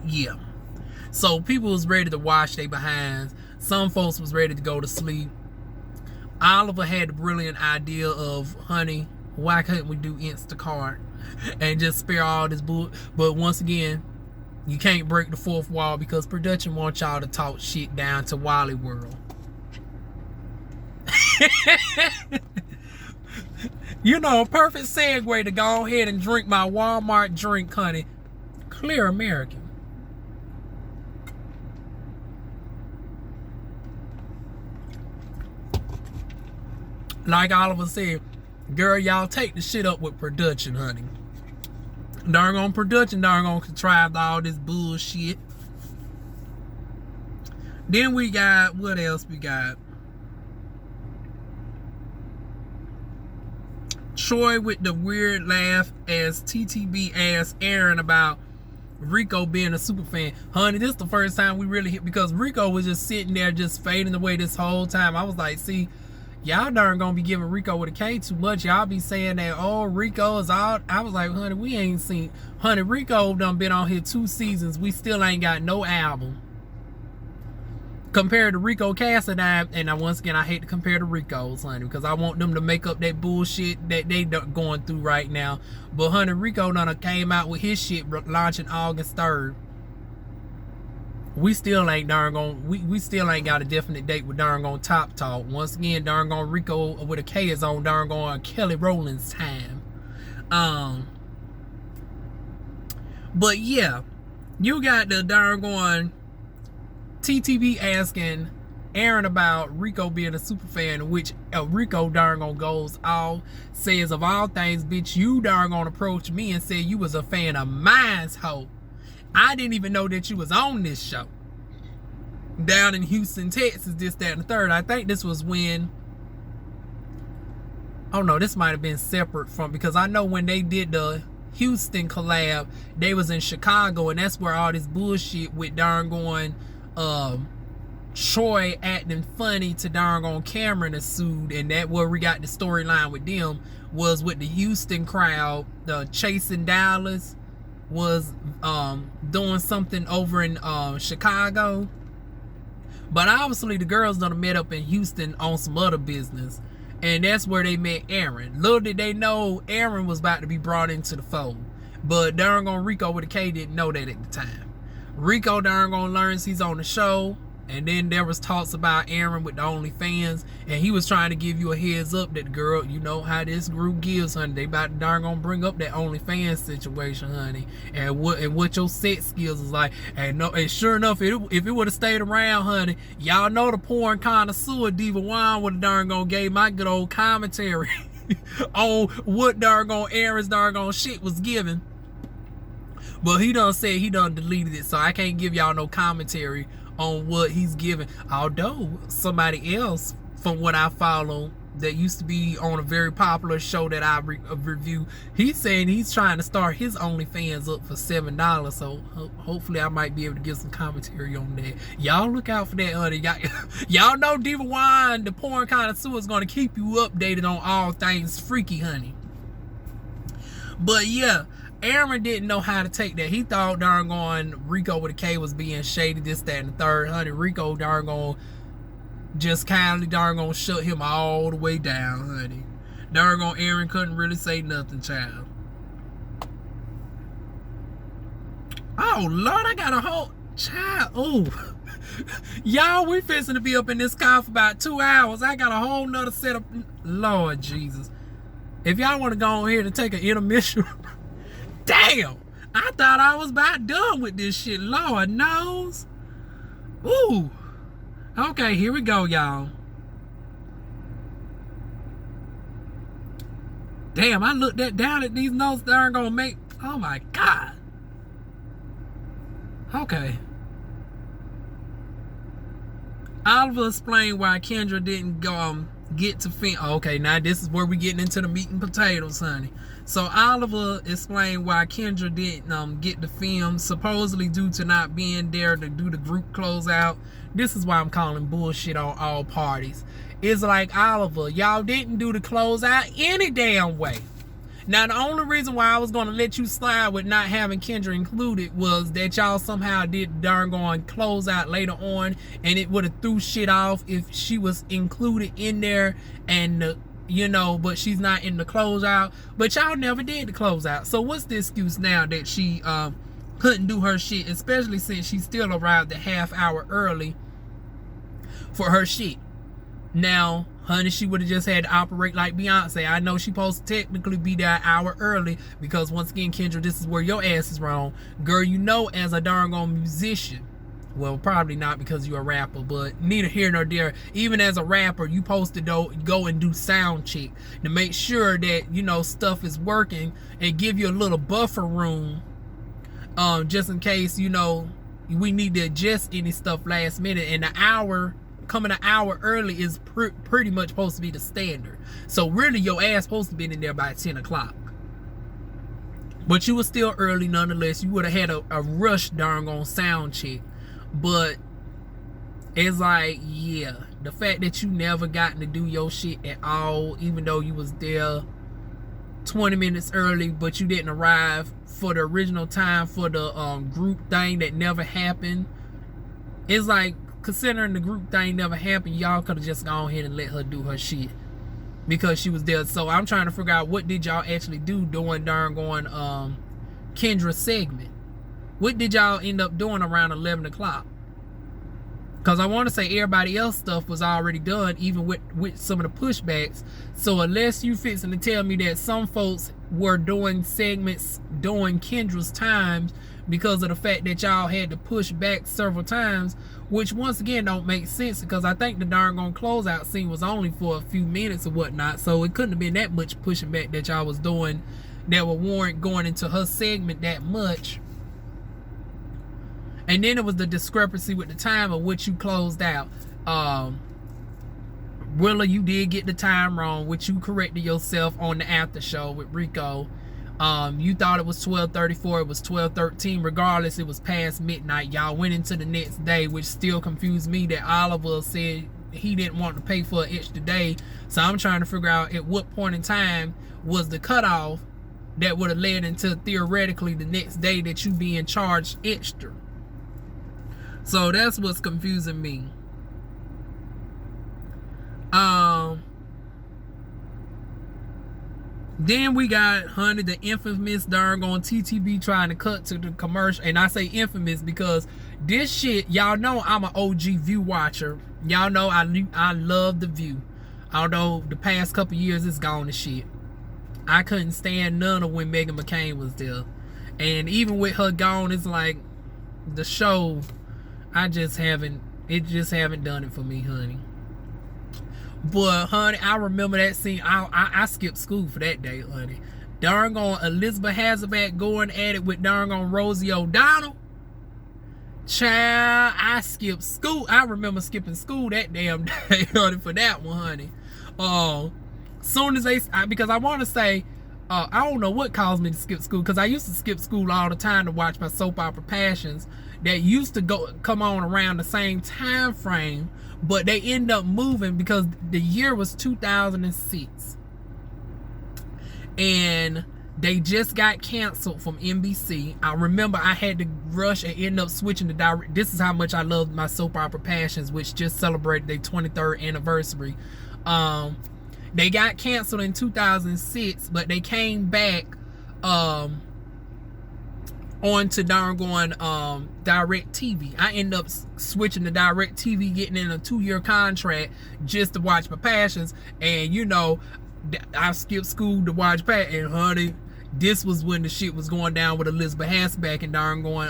Yeah. So people was ready to wash their behinds. Some folks was ready to go to sleep. Oliver had the brilliant idea of, honey, why couldn't we do Instacart and just spare all this bull? But once again, you can't break the 4th wall because production wants y'all to talk shit down to Wally World. You know, a perfect segue to go ahead and drink my Walmart drink, honey. Clear American. Like Oliver said, girl, y'all take the shit up with production, honey. Darn on production, darn on contrived all this bullshit. Then we got, what else we got? Troy with the weird laugh as TTB asked Aaron about Rico being a super fan. Honey, this is the first time we really hit, because Rico was just sitting there just fading away this whole time. I was like, see, y'all darn gonna be giving Rico with a K too much. Y'all be saying that, oh, Rico is out. I was like, honey, we ain't seen, honey, Rico done been on here 2 seasons. We still ain't got no album. Compared to Rico Cassadine, and once again, I hate to compare to Rico's, honey, because I want them to make up that bullshit that they going through right now. But honey, Rico done came out with his shit launching August 3rd. We still ain't darn gon' we still ain't got a definite date with darn gon' Top Talk. Once again, darn gon' Rico with a K is on darn gon' Kelly Rowland's time. But yeah, you got the darn gon' TTB asking Aaron about Rico being a super fan, which Rico darn gon' goes off, says, of all things, bitch, you darn gon' approach me and say you was a fan of mine's hoe. I didn't even know that you was on this show. Down in Houston, Texas, this, that, and the third. I think this was when, oh no, this might have been separate from, because I know when they did the Houston collab. They was in Chicago, and that's where all this bullshit with darn going Troy acting funny to darn on Cameron is sued, and that where we got the storyline with them was with the Houston crowd. The Chasing Dallas was doing something over in Chicago, but obviously the girls done met up in Houston on some other business, and that's where they met Aaron. Little did they know Aaron was about to be brought into the fold, but darn on Rico with a K didn't know that at the time. Rico darn gonna learns he's on the show, and then there was talks about Aaron with the OnlyFans, and he was trying to give you a heads up that, girl, you know how this group gives, honey. They about to darn gonna bring up that OnlyFans situation, honey, and what your sex skills is like. And no, and sure enough, if it would have stayed around, honey, y'all know the porn connoisseur DivaWuan would have darn gonna gave my good old commentary on what darn gonna Aaron's darn gonna shit was given. But he done said he done deleted it, so I can't give y'all no commentary on what he's giving. Although somebody else from what I follow that used to be on a very popular show that I review, he's saying he's trying to start his OnlyFans up for $7. So hopefully I might be able to give some commentary on that. Y'all look out for that, honey. Y'all know DivaWuan, the porn connoisseur, is going to keep you updated on all things freaky, honey. But yeah, Aaron didn't know how to take that. He thought darn going Rico with a K was being shady, this, that, and the third, honey. Rico darn going just kindly darn going shut him all the way down, honey. Darn going Aaron couldn't really say nothing, child. Oh Lord, I got a whole child. Oh, y'all, we fixing to be up in this car for about 2 hours. I got a whole nother set of Lord Jesus. If y'all want to go on here to take an intermission. Damn, I thought I was about done with this shit. Lord knows. Ooh. Okay, here we go, y'all. Damn, I looked down at these notes that aren't gonna make. Oh my God. Okay. Oliver explained why Kendra didn't go get to film. Okay, now this is where we getting into the meat and potatoes, honey. So Oliver explained why Kendra didn't get the film, supposedly due to not being there to do the group closeout. This is why I'm calling bullshit on all parties. It's like, Oliver, y'all didn't do the closeout any damn way. Now, the only reason why I was going to let you slide with not having Kendra included was that y'all somehow did darn going close out later on, and it would have threw shit off if she was included in there, and you know, but she's not in the closeout. But y'all never did the closeout. So what's the excuse now that she couldn't do her shit, especially since she still arrived a half hour early for her shit? Now, honey, she would have just had to operate like Beyonce. I know she supposed to technically be there an hour early because, once again, Kendra, this is where your ass is wrong. Girl, you know, as a darn on musician, well, probably not because you're a rapper, but neither here nor there. Even as a rapper, you supposed to go and do sound check to make sure that, you know, stuff is working and give you a little buffer room just in case, you know, we need to adjust any stuff last minute. And coming an hour early is pretty much supposed to be the standard. So really your ass supposed to be in there by 10 o'clock. But you were still early nonetheless. You would have had a rush darn on sound check. But it's like, yeah, the fact that you never gotten to do your shit at all, even though you was there 20 minutes early, but you didn't arrive for the original time for the group thing that never happened. It's like, considering the group thing never happened, y'all could have just gone ahead and let her do her shit because she was there. So I'm trying to figure out, what did y'all actually do during darn going Kendra's segment? What did y'all end up doing around 11 o'clock? Because I want to say everybody else stuff was already done, even with some of the pushbacks. So unless you fixing to tell me that some folks were doing segments during Kendra's times because of the fact that y'all had to push back several times, which once again don't make sense, because I think the darn gone closeout scene was only for a few minutes or whatnot, so it couldn't have been that much pushing back that y'all was doing that would warrant going into her segment that much. And then it was the discrepancy with the time of which you closed out. Willa, you did get the time wrong, which you corrected yourself on the after show with Rico. You thought it was 12:34, it was 12:13. Regardless, it was past midnight. Y'all went into the next day, which still confused me that Oliver said he didn't want to pay for an extra day. So I'm trying to figure out at what point in time was the cutoff that would have led into theoretically the next day that you being charged extra. So that's what's confusing me. Then we got, honey, the infamous darn on TTB trying to cut to the commercial. And I say infamous because this shit, y'all know I'm an OG View watcher. Y'all know I love the View. Although the past couple years it's gone to shit. I couldn't stand none of when Meghan McCain was there. And even with her gone, it's like the show, it just haven't done it for me, honey. But honey, I remember that scene. I skipped school for that day, honey. Darn on Elizabeth Hasselbeck going at it with darn on Rosie O'Donnell. Child, I skipped school. I remember skipping school that damn day, honey, for that one, honey. Soon as because I want to say, I don't know what caused me to skip school, because I used to skip school all the time to watch my soap opera Passions that used to come on around the same time frame, but they end up moving because the year was 2006 and they just got canceled from NBC. I remember I had to rush and end up switching to direct. This is how much I loved my soap opera Passions, which just celebrated their 23rd anniversary. They got canceled in 2006, but they came back on to darn going direct TV. I ended up switching to direct TV, getting in a 2-year contract just to watch my Passions. And you know, I skipped school to watch and honey, this was when the shit was going down with Elizabeth Hasselbeck and darn going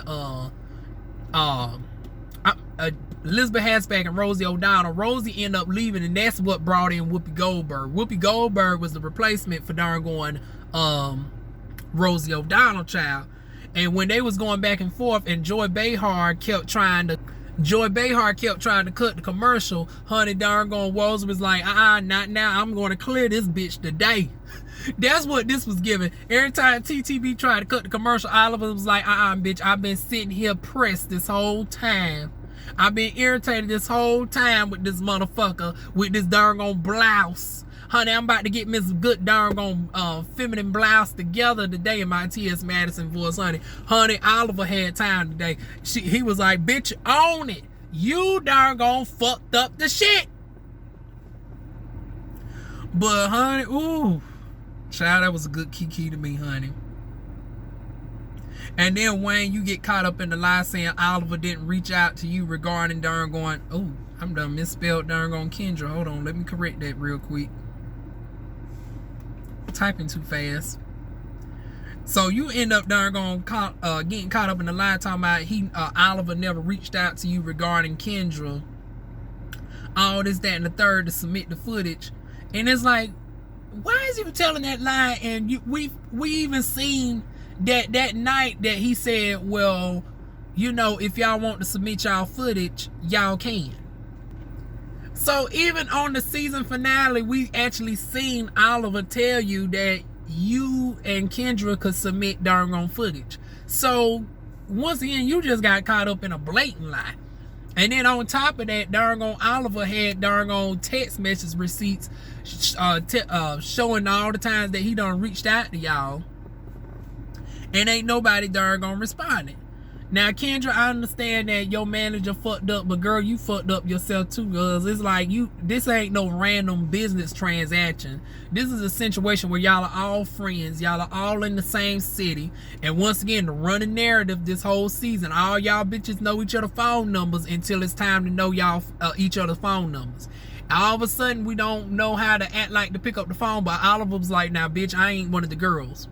Elizabeth Hasselbeck and Rosie O'Donnell. Rosie ended up leaving, and that's what brought in Whoopi Goldberg. Whoopi Goldberg was the replacement for darn going Rosie O'Donnell, child. And when they was going back and forth, and Joy Behar kept trying to cut the commercial, honey, darn going Woz was like, not now. I'm going to clear this bitch today. That's what this was giving. Every time TTB tried to cut the commercial, Oliver was like, bitch, I've been sitting here pressed this whole time. I've been irritated this whole time with this motherfucker, with this darn on blouse. Honey, I'm about to get Miss Good darn on feminine blouse together today in my T.S. Madison voice, honey. Honey, Oliver had time today. He was like, bitch, own it. You darn on fucked up the shit. But honey, ooh, child, that was a good kiki to me, honey. And then Wayne, you get caught up in the lie saying Oliver didn't reach out to you regarding darn going, oh, I'm done misspelled darn on Kendra. Hold on, let me correct that real quick. Typing too fast. So you end up darn going getting caught up in the lie talking about Oliver never reached out to you regarding Kendra. All this, that, and the third to submit the footage. And it's like, why is he telling that lie? And we even seen that night that he said, well, you know, if y'all want to submit y'all footage, y'all can. So even on the season finale, we actually seen Oliver tell you that you and Kendra could submit darn on footage. So once again, you just got caught up in a blatant lie. And then on top of that, darn on Oliver had darn on text message receipts showing all the times that he done reached out to y'all. And ain't nobody darn on responding. Now, Kendra, I understand that your manager fucked up, but girl, you fucked up yourself too, because it's like this ain't no random business transaction. This is a situation where y'all are all friends, y'all are all in the same city, and once again, the running narrative this whole season, all y'all bitches know each other's phone numbers until it's time to know y'all each other's phone numbers. All of a sudden, we don't know how to act like to pick up the phone, but Oliver was like, now, bitch, I ain't one of the girls.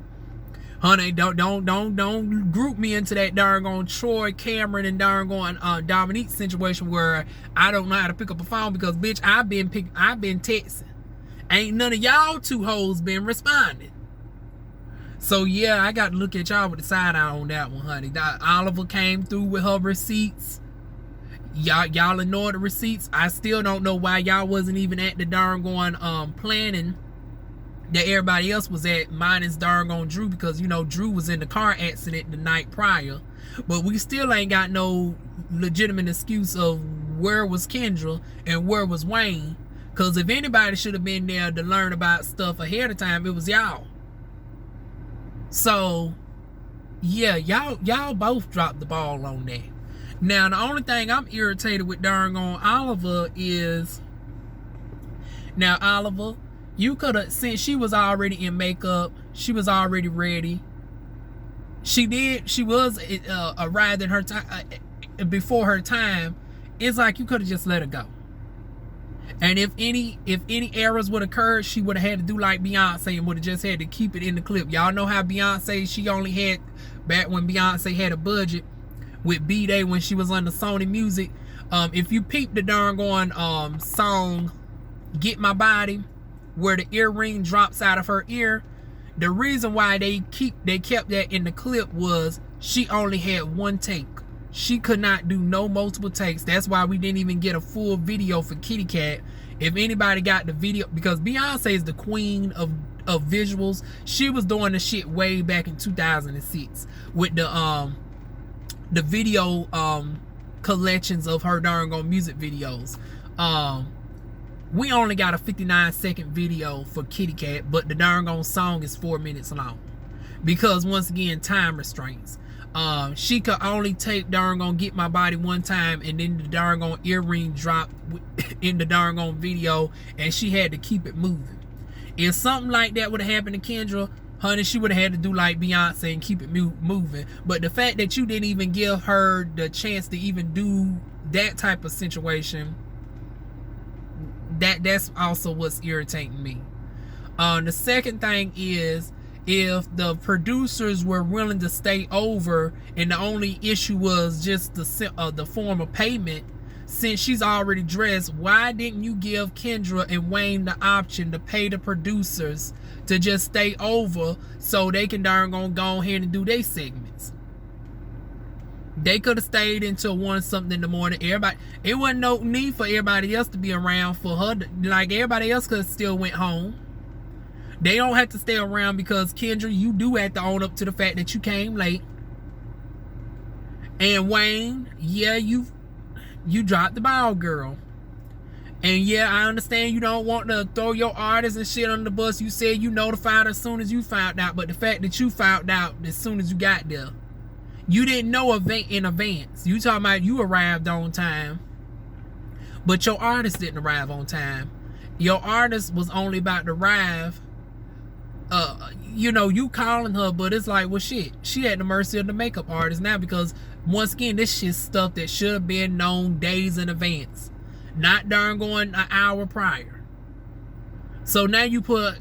Honey, don't group me into that darn on Troy, Cameron, and darn on Dominique situation where I don't know how to pick up a phone, because bitch, I've been texting. Ain't none of y'all two hoes been responding. So yeah, I got to look at y'all with the side eye on that one, honey. Oliver came through with her receipts. Y'all ignored the receipts. I still don't know why y'all wasn't even at the darn going planning that everybody else was at, minus darn on Drew, because, you know, Drew was in the car accident the night prior. But we still ain't got no legitimate excuse of where was Kendra and where was Wayne. Because if anybody should have been there to learn about stuff ahead of time, it was y'all. So, yeah, y'all both dropped the ball on that. Now, the only thing I'm irritated with darn on Oliver is, now, Oliver, you could have, since she was already in makeup, she was already ready. She was arrived in her time before her time. It's like you could have just let her go. And if any errors would occur, she would have had to do like Beyonce and would have just had to keep it in the clip. Y'all know how Beyonce, she only had, back when Beyonce had a budget with B-Day when she was on the Sony Music. If you peep the darn going song Get My Body, where the earring drops out of her ear, the reason why they kept that in the clip was she only had one take. She could not do no multiple takes. That's why we didn't even get a full video for Kitty Cat. If anybody got the video, because Beyonce is the queen of visuals. She was doing the shit way back in 2006 with the video collections of her darn on music videos. We only got a 59-second video for Kitty Cat, but the darn on song is 4 minutes long. Because once again, time restraints. She could only tape darn on Get My Body one time, and then the darn on earring dropped in the darn on video, and she had to keep it moving. If something like that would have happened to Kendra, honey, she would have had to do like Beyonce and keep it moving. But the fact that you didn't even give her the chance to even do that type of situation, that's also what's irritating me. The second thing is, if the producers were willing to stay over and the only issue was just the form of payment, since she's already dressed, why didn't you give Kendra and Wayne the option to pay the producers to just stay over so they can darn go ahead and do their segments? They could have stayed until 1 something in the morning. Everybody, it wasn't no need for everybody else to be around for her. Like, everybody else could have still went home. They don't have to stay around because, Kendra, you do have to own up to the fact that you came late. And Wayne, yeah, you dropped the ball, girl. And yeah, I understand you don't want to throw your artists and shit on the bus. You said you notified as soon as you found out. But the fact that you found out as soon as you got there, you didn't know in advance. You talking about you arrived on time, but your artist didn't arrive on time. Your artist was only about to arrive. You know, you calling her, but it's like, well, shit, she at the mercy of the makeup artist now, because once again, this shit's stuff that should have been known days in advance, not darn going an hour prior. So now you put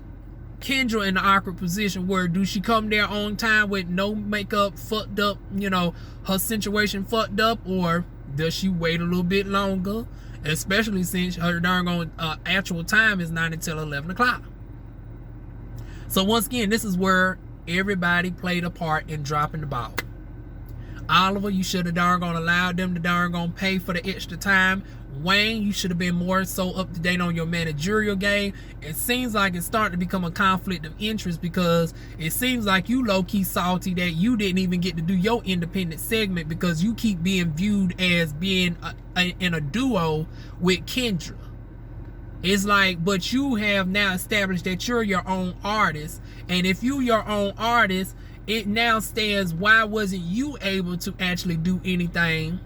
Kendra in the awkward position where, do she come there on time with no makeup, fucked up, you know, her situation fucked up, or does she wait a little bit longer, especially since her darn on actual time is not until 11 o'clock. So once again, this is where everybody played a part in dropping the ball. Oliver, you should have darn gone allowed them to darn gone pay for the extra time. Wayne, you should have been more so up to date on your managerial game. It seems like it's starting to become a conflict of interest, because it seems like you low-key salty that you didn't even get to do your independent segment because you keep being viewed as being in a duo with Kendra. It's like, but you have now established that you're your own artist, and if you're your own artist, it now stands, why wasn't you able to actually do anything?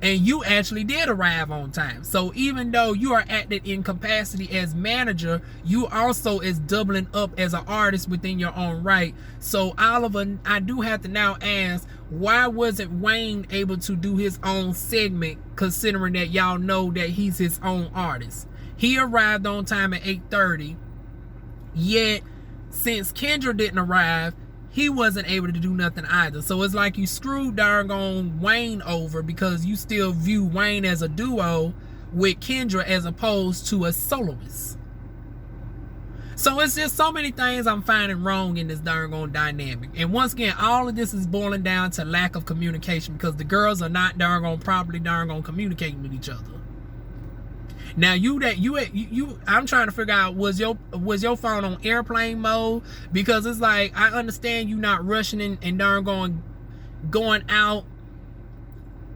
And you actually did arrive on time. So even though you are acting in capacity as manager, you also is doubling up as an artist within your own right. So Oliver, I do have to now ask, why wasn't Wayne able to do his own segment, considering that y'all know that he's his own artist? He arrived on time at 8:30, yet since Kendra didn't arrive, he wasn't able to do nothing either. So it's like you screwed darn Wayne over, because you still view Wayne as a duo with Kendra as opposed to a soloist. So it's just so many things I'm finding wrong in this darn dynamic. And once again, all of this is boiling down to lack of communication, because the girls are not properly communicating with each other. Now I'm trying to figure out, was your phone on airplane mode? Because it's like, I understand you not rushing and darn going out,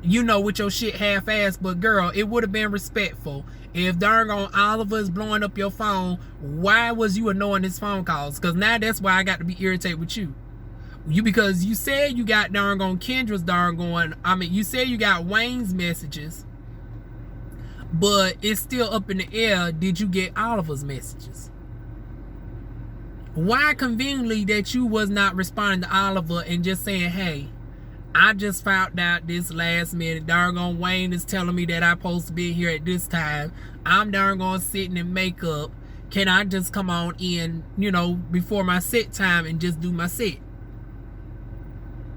you know, with your shit half-assed, but girl, it would have been respectful if darn Oliver is blowing up your phone. Why was you ignoring his phone calls? Because now that's why I got to be irritated with you. Because you said you got darn Kendra's you said you got Wayne's messages, but it's still up in the air. Did you get Oliver's messages? Why conveniently that you was not responding to Oliver and just saying, hey, I just found out this last minute, darn Wayne is telling me that I'm supposed to be here at this time. I'm darn sitting in makeup. Can I just come on in, you know, before my set time and just do my set?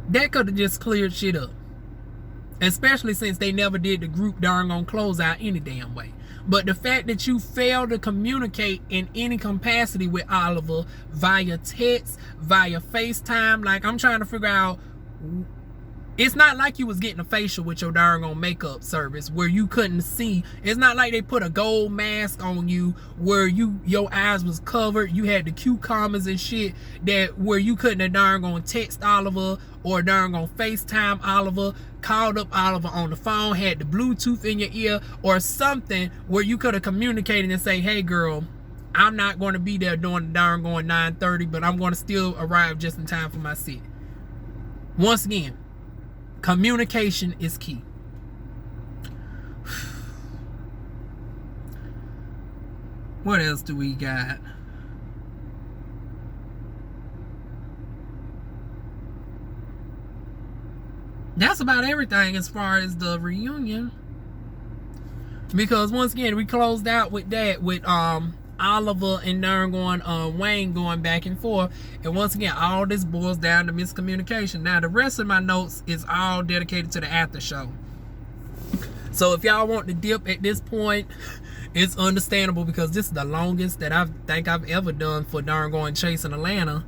That could have just cleared shit up. Especially since they never did the group darn close out any damn way. But the fact that you failed to communicate in any capacity with Oliver via text, via FaceTime, like, I'm trying to figure out, it's not like you was getting a facial with your darn makeup service where you couldn't see. It's not like they put a gold mask on you where your eyes was covered. You had the cucumbers and shit that where you couldn't have darn text Oliver or darn FaceTime Oliver, called up Oliver on the phone, had the Bluetooth in your ear or something where you could have communicated and say, hey girl, I'm not going to be there during the darn 9:30, but I'm going to still arrive just in time for my set. Once again, communication is key. What else do we got? That's about everything as far as the reunion. Because once again, we closed out with that, with Oliver and Wayne going back and forth. And once again, all this boils down to miscommunication. Now, the rest of my notes is all dedicated to the after show. So if y'all want to dip at this point, it's understandable because this is the longest that I think I've ever done for Chasing Atlanta.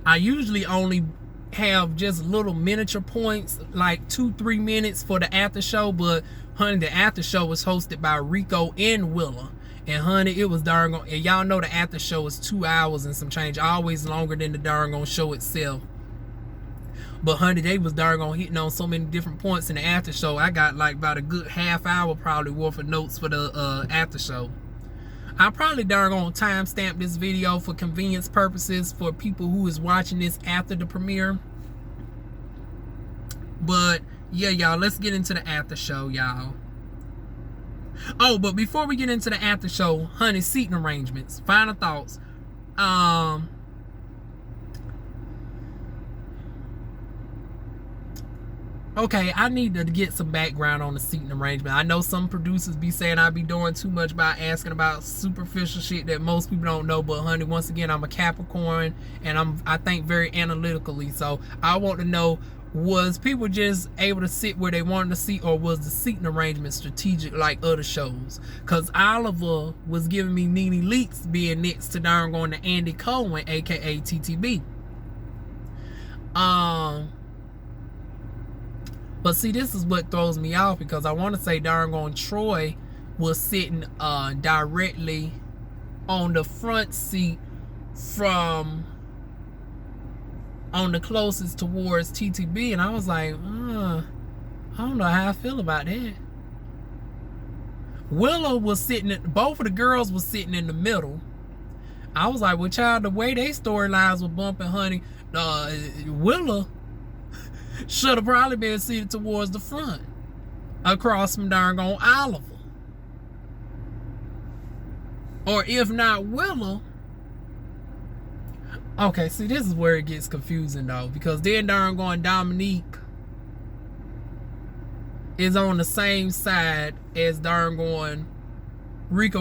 I usually only have just little miniature points, like 2-3 minutes for the after show, but honey, the after show was hosted by Rico and Willa. And honey, it was and y'all know the after show is 2 hours and some change, always longer than the show itself. But honey, they was hitting on so many different points in the after show. I got like about a good half hour probably worth of notes for the after show. I'll probably timestamp this video for convenience purposes for people who is watching this after the premiere. But yeah, y'all, let's get into the after show, y'all. Oh, but before we get into the after show, honey, seating arrangements, final thoughts. Okay, I need to get some background on the seating arrangement. I know some producers be saying I be doing too much by asking about superficial shit that most people don't know, but honey, once again, I'm a Capricorn and I think very analytically. So I want to know, was people just able to sit where they wanted to sit, or was the seating arrangement strategic like other shows? Because Oliver was giving me Nene Leakes being next to to Andy Cohen, aka TTB. But see, this is what throws me off, because I want to say Troy was sitting directly on the front seat from on the closest towards TTB, and I was like, I don't know how I feel about that. Willa was sitting, both of the girls was sitting in the middle. I was like, well, child, the way they storylines were bumping, honey, Willa should have probably been seated towards the front, across from Oliver. Or if not Willa. Okay, see, this is where it gets confusing though, because then Dominque is on the same side as Rico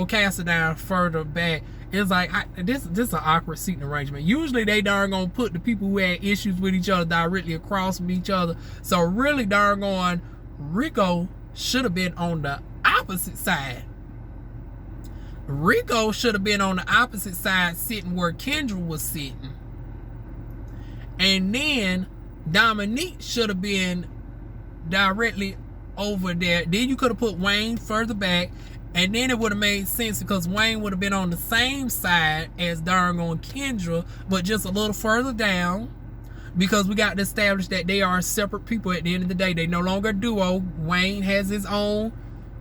Cassadown further back. It's like, this is an awkward seating arrangement. Usually they put the people who had issues with each other directly across from each other. So really Rico should have been on the opposite side. Rico should have been on the opposite side, sitting where Kendra was sitting. And then Dominque should have been directly over there. Then you could have put Wayne further back. And then it would have made sense because Wayne would have been on the same side as darn on Kendra, but just a little further down. Because we got to establish that they are separate people at the end of the day. They no longer a duo. Wayne has his own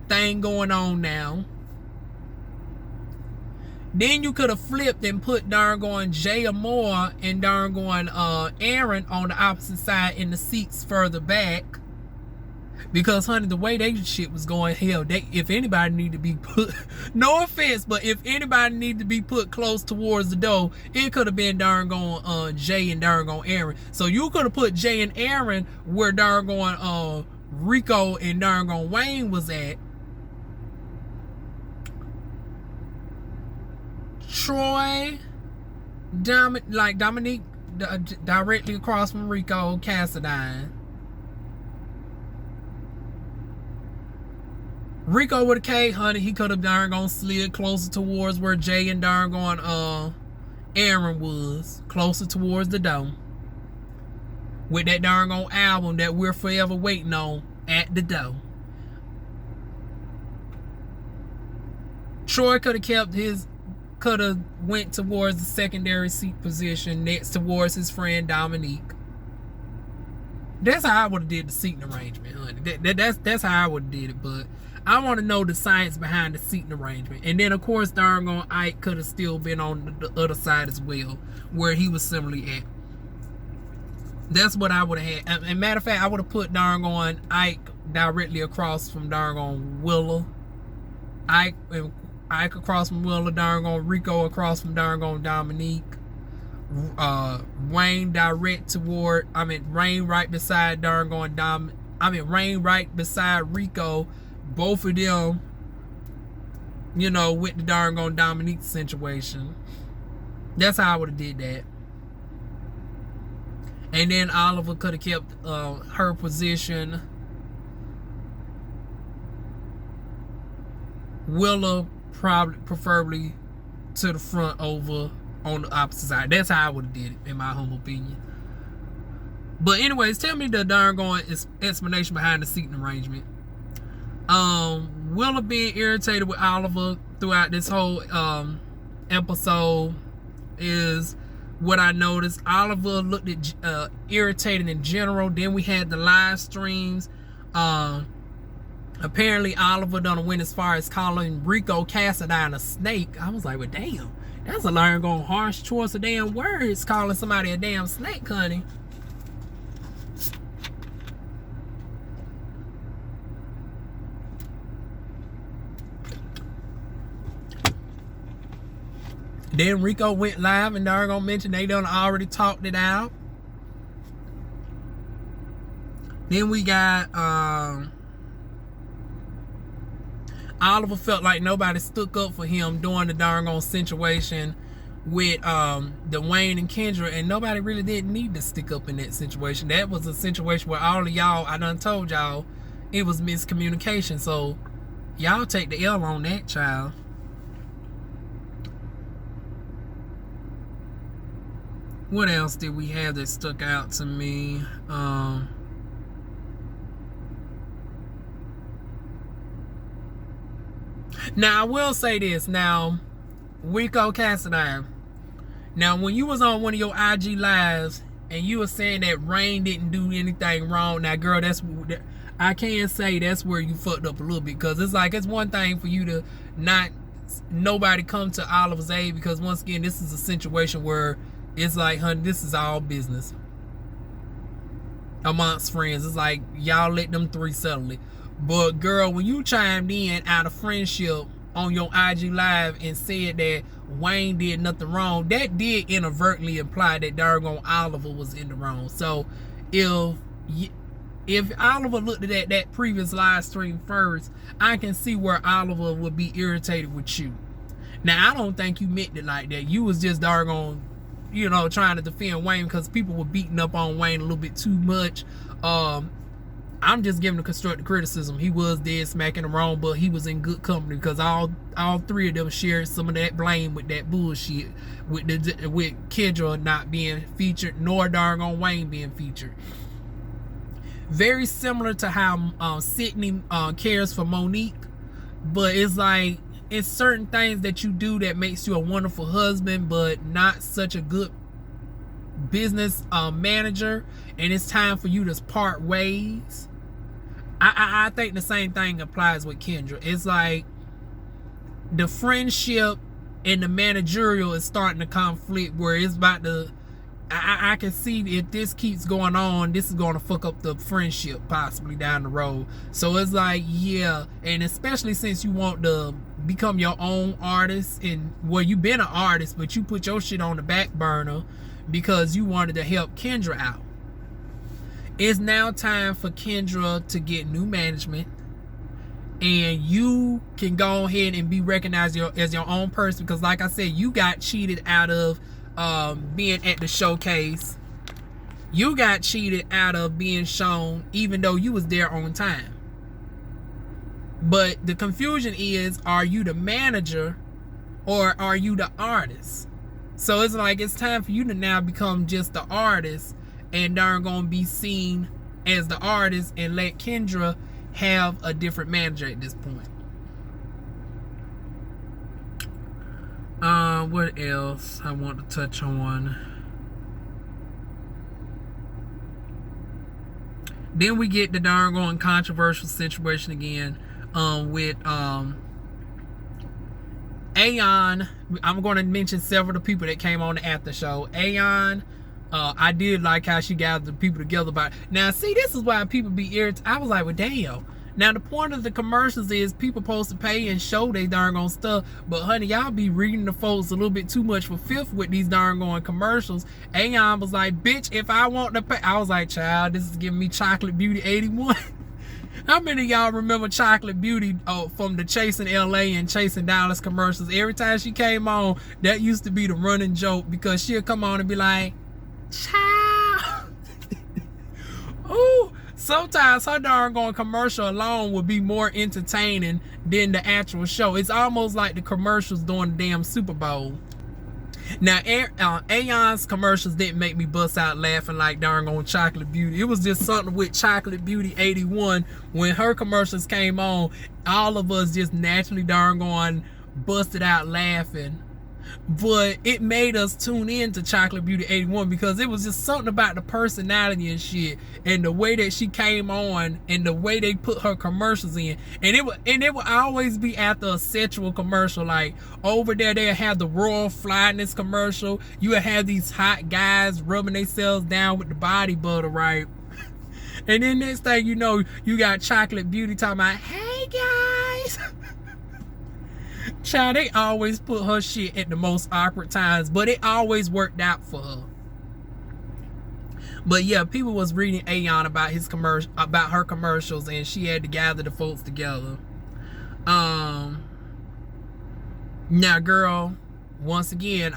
thing going on now. Then you could have flipped and put darn going Jay Amore and darn going Aaron on the opposite side in the seats further back. Because, honey, the way they shit was going, hell, if anybody need to be put, no offense, but if anybody need to be put close towards the door, it could have been darn going Jay and darn going Aaron. So you could have put Jay and Aaron where darn going Rico and darn going Wayne was at. Troy, Dominque, directly across from Rico, Cassadine. Rico with a K, honey, he could have darn gone slid closer towards where Jay and darn going Aaron was, closer towards the dome. With that darn gone album that we're forever waiting on at the door. Troy could have went towards the secondary seat position next towards his friend Dominque. That's how I would have did the seating arrangement, honey. That's how I would have did it, but I want to know the science behind the seating arrangement. And then, of course, darn on Ike could have still been on the other side as well, where he was similarly at. That's what I would have had. And matter of fact, I would have put darn on Ike directly across from darn on Willa. Ike across from Willa, darn on Rico across from darn on Dominque. Wayne Rain right beside darn on Rain right beside Rico. Both of them, you know, with the darn on Dominque situation. That's how I would have did that. And then Oliver could have kept her position. Willa preferably to the front over on the opposite side. That's how I would have did it, in my humble opinion. But anyways, tell me the darn going explanation behind the seating arrangement. Willa being irritated with Oliver throughout this whole episode is what I noticed. Oliver looked at irritated in general. Then we had the live streams. Apparently Oliver done went as far as calling Rico Cassadine a snake. I was like, well, damn, that's a darn going harsh choice of damn words, calling somebody a damn snake, honey. Then Rico went live and darn gonna mention they done already talked it out. Then we got Oliver felt like nobody stuck up for him during the darn on situation with the Wayne and Kendra, and nobody really didn't need to stick up in that situation. That was a situation where all of y'all, I done told y'all, it was miscommunication. So y'all take the L on that, child. What else did we have that stuck out to me? Now, I will say this. Now, Rico Cassadine. Now, when you was on one of your IG lives and you were saying that Rain didn't do anything wrong, now, girl, I can say that's where you fucked up a little bit. Because it's like, it's one thing for you to nobody come to Oliver's aid. Because, once again, this is a situation where it's like, honey, this is all business amongst friends. It's like, y'all let them three settle it. But girl, when you chimed in out of friendship on your IG live and said that Wayne did nothing wrong, that did inadvertently imply that darn Oliver was in the wrong. So if Oliver looked at that previous live stream first, I can see where Oliver would be irritated with you. Now, I don't think you meant it like that. You was just darn you know, trying to defend Wayne because people were beating up on Wayne a little bit too much. I'm just giving a constructive criticism. He was dead smacking the wrong, but he was in good company because all three of them shared some of that blame with that bullshit with Kendra not being featured, nor darn on Wayne being featured. Very similar to how Sydney cares for Monique. But it's like, it's certain things that you do that makes you a wonderful husband, but not such a good business manager, and it's time for you to part ways. I think the same thing applies with Kendra. It's like the friendship and the managerial is starting to conflict, where it's about to, I can see if this keeps going on, this is going to fuck up the friendship possibly down the road. So it's like, yeah, and especially since you want to become your own artist, and well, you've been an artist, but you put your shit on the back burner because you wanted to help Kendra out. It's now time for Kendra to get new management, and you can go ahead and be recognized as your own person, because like I said, you got cheated out of being at the showcase. You got cheated out of being shown even though you was there on time. But the confusion is, are you the manager or are you the artist? So it's like, it's time for you to now become just the artist, and darn gonna be seen as the artist, and let Kendra have a different manager at this point. What else I want to touch on? Then we get the darn going controversial situation again with Aeon. I'm going to mention several of the people that came on the after show. Aeon, I did like how she gathered the people together. About now, see, this is why people be irritated. I was like, well, damn. Now the point of the commercials is people supposed to pay and show they darn on stuff, but honey, y'all be reading the folks a little bit too much for fifth with these darn going commercials. Aeon was like, bitch, if I want to pay, I was like, child, this is giving me Chocolate Beauty 81. How many of y'all remember Chocolate Beauty from the Chasing LA and Chasing Dallas commercials? Every time she came on, that used to be the running joke, because she'll come on and be like, child. Ooh. Sometimes her darn going commercial alone would be more entertaining than the actual show. It's almost like the commercials during the damn Super Bowl. Now, Aeon's commercials didn't make me bust out laughing like darn on Chocolate Beauty. It was just something with Chocolate Beauty 81. When her commercials came on, all of us just naturally darn going busted out laughing. But it made us tune in to Chocolate Beauty 81 because it was just something about the personality and shit, and the way that she came on, and the way they put her commercials in. And it would always be after a sexual commercial. Like over there, they'll have the Royal Flyness commercial. You would have these hot guys rubbing themselves down with the body butter, right? And then next thing you know, you got Chocolate Beauty talking about, hey guys. Child, they always put her shit at the most awkward times, but it always worked out for her. But yeah, people was reading Aeon about his commercial, about her commercials, and she had to gather the folks together. Now, girl, once again,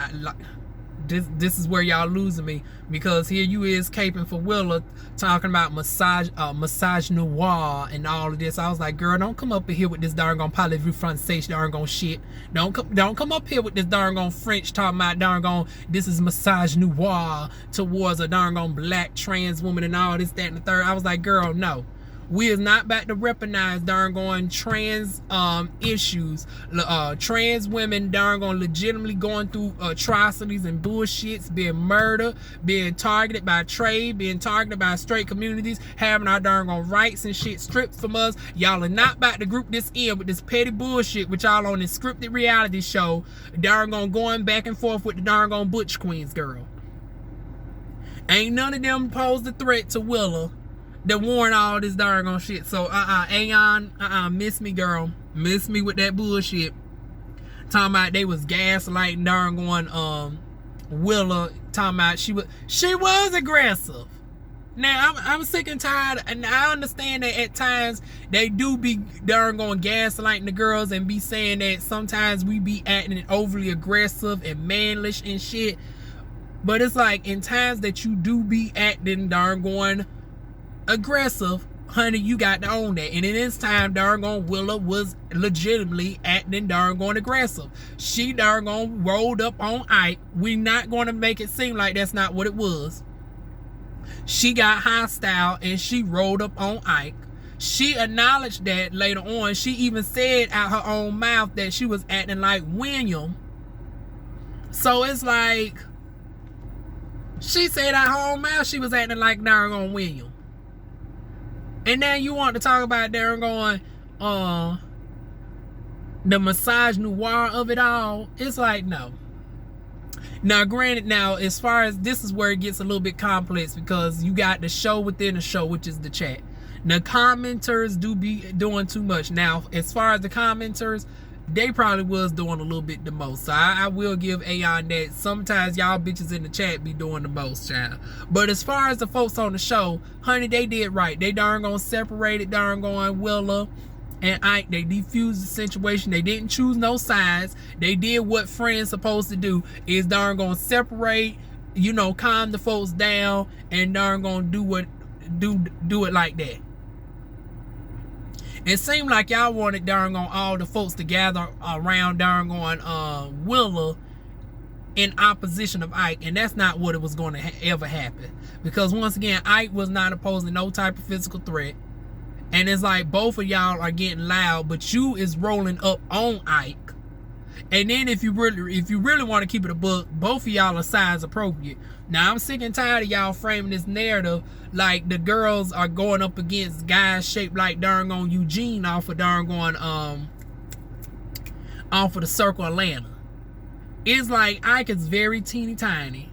this is where y'all losing me, because here you is caping for Willa, talking about massage noir and all of this. I was like, girl, don't come up here with this darn gone parlez-vous français darn gone shit. Don't come up here with this darn gone French talking about darn gone this is massage noir towards a darn gone black trans woman and all this, that, and the third. I was like, girl, no. We is not about to weaponize darn going trans issues. Trans women darn going legitimately going through atrocities and bullshits, being murdered, being targeted by trade, being targeted by straight communities, having our darn going rights and shit stripped from us. Y'all are not about to group this in with this petty bullshit with y'all on this scripted reality show, darn going back and forth with the darn going butch queens, girl. Ain't none of them posed a threat to Willa that warn all this darn on shit. So Aeon, miss me, girl. Miss me with that bullshit. Talking about they was gaslighting darn going Willa, talking about she was aggressive. Now I'm sick and tired, and I understand that at times they do be darn going gaslighting the girls and be saying that sometimes we be acting overly aggressive and manlish and shit. But it's like in times that you do be acting darn going aggressive, honey, you got to own that. And in this time, darn gone Willa was legitimately acting darn gone aggressive. She darn gone rolled up on Ike. We not going to make it seem like that's not what it was. She got hostile and she rolled up on Ike. She acknowledged that later on. She even said out her own mouth that she was acting like William. So it's like, she said out her own mouth she was acting like darn William. And now you want to talk about darn the misogynoir of it all. It's like, no. Now, granted, now, as far as this is where it gets a little bit complex, because you got the show within the show, which is the chat. The commenters do be doing too much. Now, as far as the commenters, they probably was doing a little bit the most. So I will give Aeon that. Sometimes y'all bitches in the chat be doing the most, child. But as far as the folks on the show, honey, they did right. They darn gonna separate it, darn going Willa and Ike. They defused the situation. They didn't choose no sides. They did what friends supposed to do, is darn gonna separate, you know, calm the folks down, and darn gonna do it like that. It seemed like y'all wanted darn on all the folks to gather around darn on Willa in opposition of Ike, and that's not what it was going to ever happen. Because once again, Ike was not opposing no type of physical threat, and it's like both of y'all are getting loud, but you is rolling up on Ike. And then if you really want to keep it a book, both of y'all are size appropriate. Now I'm sick and tired of y'all framing this narrative like the girls are going up against guys shaped like darn on Eugene off of darn going off of the Circle Atlanta. It's like Ike is very teeny tiny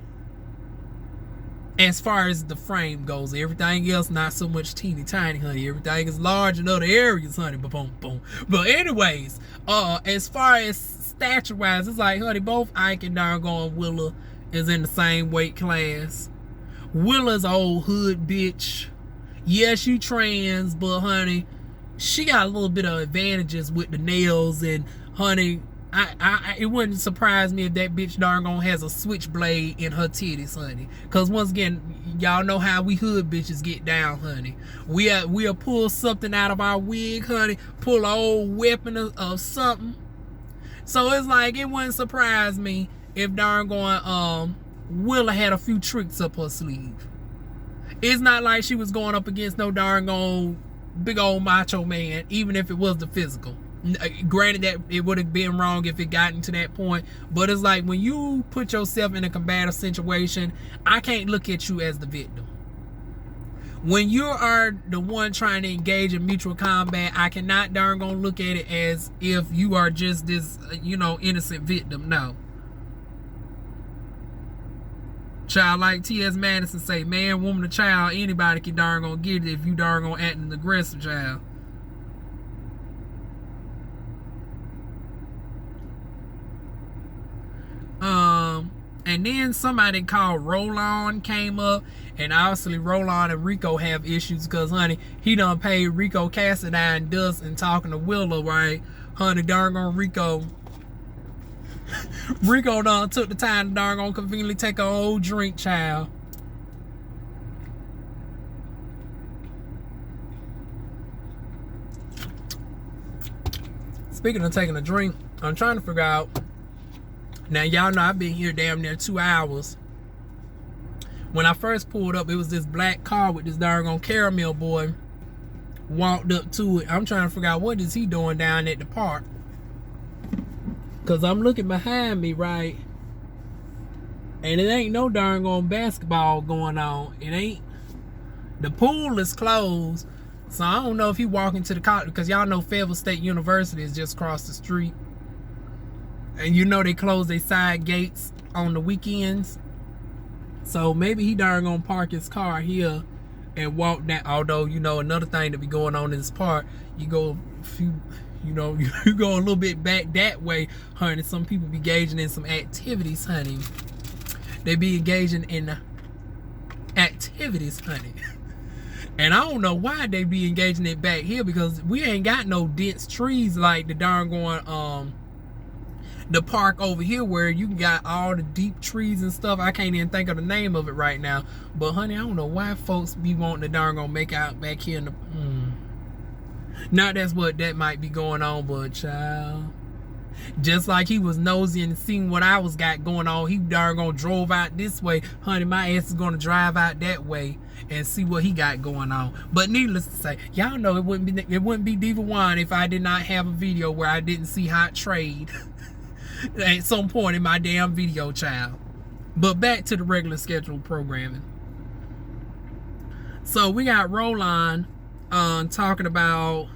as far as the frame goes. Everything else not so much teeny tiny, honey. Everything is large in other areas, honey. Boom, boom. But anyways, as far as stature wise, it's like, honey, both Ike and doggone Willa is in the same weight class. Willa's an old hood bitch. Yeah, she trans, but honey, she got a little bit of advantages with the nails, and honey, it wouldn't surprise me if that bitch darn has a switchblade in her titties, honey. Cause once again, y'all know how we hood bitches get down, honey. We'll pull something out of our wig, honey. Pull an old weapon of something. So it's like, it wouldn't surprise me if darn Willa had a few tricks up her sleeve. It's not like she was going up against no darn big old macho man, even if it was the physical. Granted that it would have been wrong if it gotten to that point, but it's like when you put yourself in a combative situation, I can't look at you as the victim. When you are the one trying to engage in mutual combat, I cannot darn look at it as if you are just this, innocent victim. No. Child, like T.S. Madison say, man, woman, or child, anybody can darn get it if you darn acting aggressive, child. And then somebody called Roland came up, and obviously Roland and Rico have issues because, honey, he done paid Rico Cassadine dust and talking to Willa, right? Honey, darn Rico done took the time to darn conveniently take an old drink, child. Speaking of taking a drink, I'm trying to figure out. Now, y'all know I've been here damn near 2 hours. When I first pulled up, it was this black car with this darn caramel boy walked up to it. I'm trying to figure out what is he doing down at the park. Because I'm looking behind me, right? And it ain't no darn basketball going on. It ain't. The pool is closed. So I don't know if he walking to the college, because y'all know Fayetteville State University is just across the street. And you know they close their side gates on the weekends. So maybe he darn gonna park his car here and walk down. Although, another thing that be going on in this park, you go a few, you go a little bit back that way, honey. Some people be engaging in some activities, honey. They be engaging in activities, honey. And I don't know why they be engaging it back here, because we ain't got no dense trees like the darn the park over here where you got all the deep trees and stuff. I can't even think of the name of it right now. But honey, I don't know why folks be wanting to darn make out back here in the Not that's what that might be going on, but child, Just like he was nosy and seeing what I was got going on, he darn gonna drove out this way. Honey, my ass is gonna drive out that way and see what he got going on. But needless to say, y'all know it wouldn't be DivaWuan if I did not have a video where I didn't see hot trade at some point in my damn video, child. But back to the regular scheduled programming. So we got Roland talking about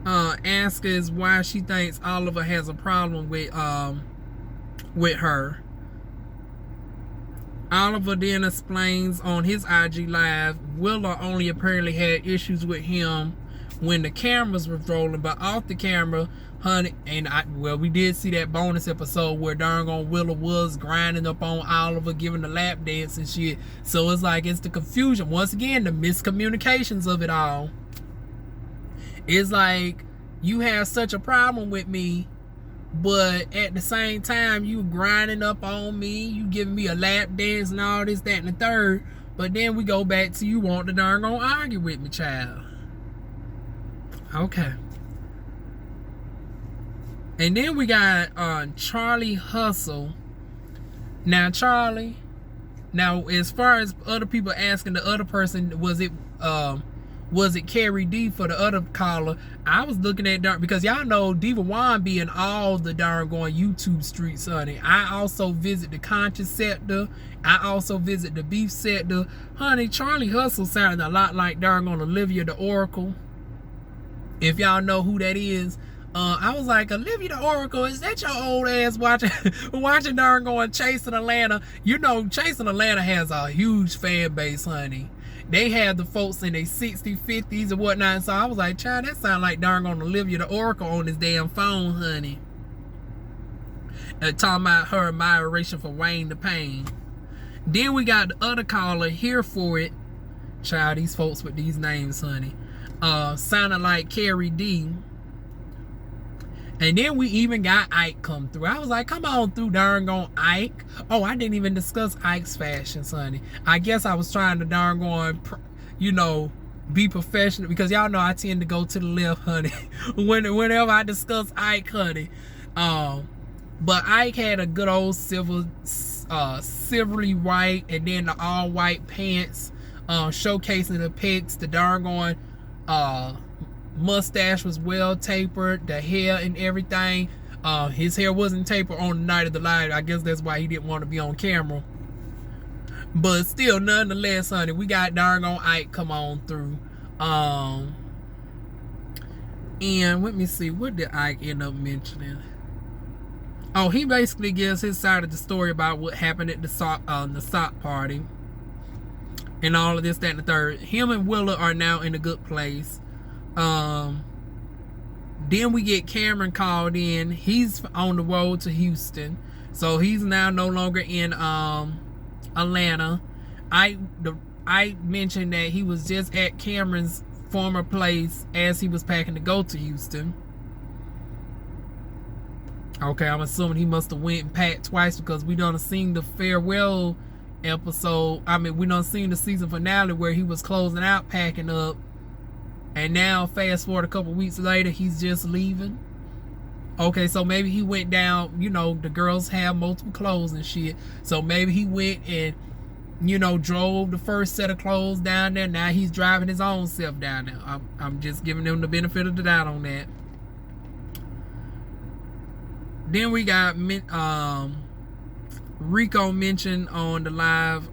asks why she thinks Oliver has a problem with her. Oliver then explains on his IG live, Willa only apparently had issues with him when the cameras were rolling, but off the camera, honey, and we did see that bonus episode where darn on Willa was grinding up on Oliver, giving the lap dance and shit. So it's like, it's the confusion. Once again, the miscommunications of it all. It's like, you have such a problem with me, but at the same time, you grinding up on me, you giving me a lap dance and all this, that, and the third. But then we go back to you want to darn gonna argue with me, child. Okay. And then we got Charlie Hustle. Now, Charlie, as far as other people asking the other person, was it Carrie D for the other caller? I was looking at because y'all know DivaWuan be in all the darn going YouTube streets, honey. I also visit the conscious sector. I also visit the beef sector. Honey, Charlie Hustle sounded a lot like darn on Olivia the Oracle. If y'all know who that is. I was like, Olivia the Oracle, is that your old ass watching darn going Chasing Atlanta? You know, Chasing Atlanta has a huge fan base, honey. They have the folks in their 60s, 50s, and whatnot. So I was like, child, that sound like darn on Olivia the Oracle on this damn phone, honey. And talking about her admiration for Wayne the Pain. Then we got the other caller here for it. Child, these folks with these names, honey. Sounding like Carrie D. And then we even got Ike come through. I was like, come on through, darn on Ike. Oh, I didn't even discuss Ike's fashions, honey. I guess I was trying to darn on, you know, be professional. Because y'all know I tend to go to the left, honey. Whenever I discuss Ike, honey. But Ike had a good old silvery white. And then the all white pants. Showcasing the pecs. The darn on mustache was well tapered, the hair and everything. His hair wasn't tapered on the night of the live. I guess that's why he didn't want to be on camera. But still, nonetheless, honey, we got darn on Ike come on through. And let me see, what did Ike end up mentioning? Oh, he basically gives his side of the story about what happened at the sock party and all of this, that, and the third. Him and Willa are now in a good place. Then we get Cameron called in. He's on the road to Houston, so he's now no longer in Atlanta. I mentioned that he was just at Cameron's former place as he was packing to go to Houston. Okay, I'm assuming he must have went and packed twice, because we done seen the farewell episode. I mean, we done seen the season finale where he was closing out, packing up. And now, fast forward a couple weeks later, he's just leaving. Okay, so maybe he went down, you know, the girls have multiple clothes and shit. So maybe he went and, you know, drove the first set of clothes down there. Now he's driving his own self down there. I'm just giving them the benefit of the doubt on that. Then we got Rico mentioned on the live.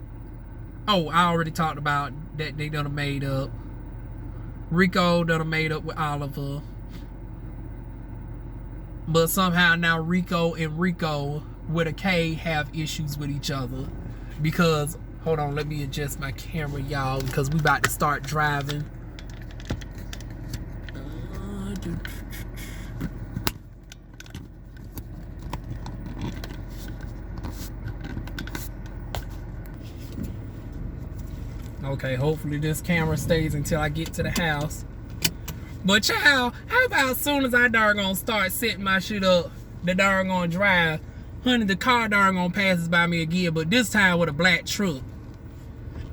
Oh, I already talked about that they done made up. Rico done made up with Oliver. But somehow now Rico and Rico with a K have issues with each other. Because, hold on, let me adjust my camera, y'all, because we about to start driving. Okay, hopefully this camera stays until I get to the house. But child, how about as soon as I darn gonna start setting my shit up, the darn gonna drive, honey, the car darn gonna passes by me again, but this time with a black truck.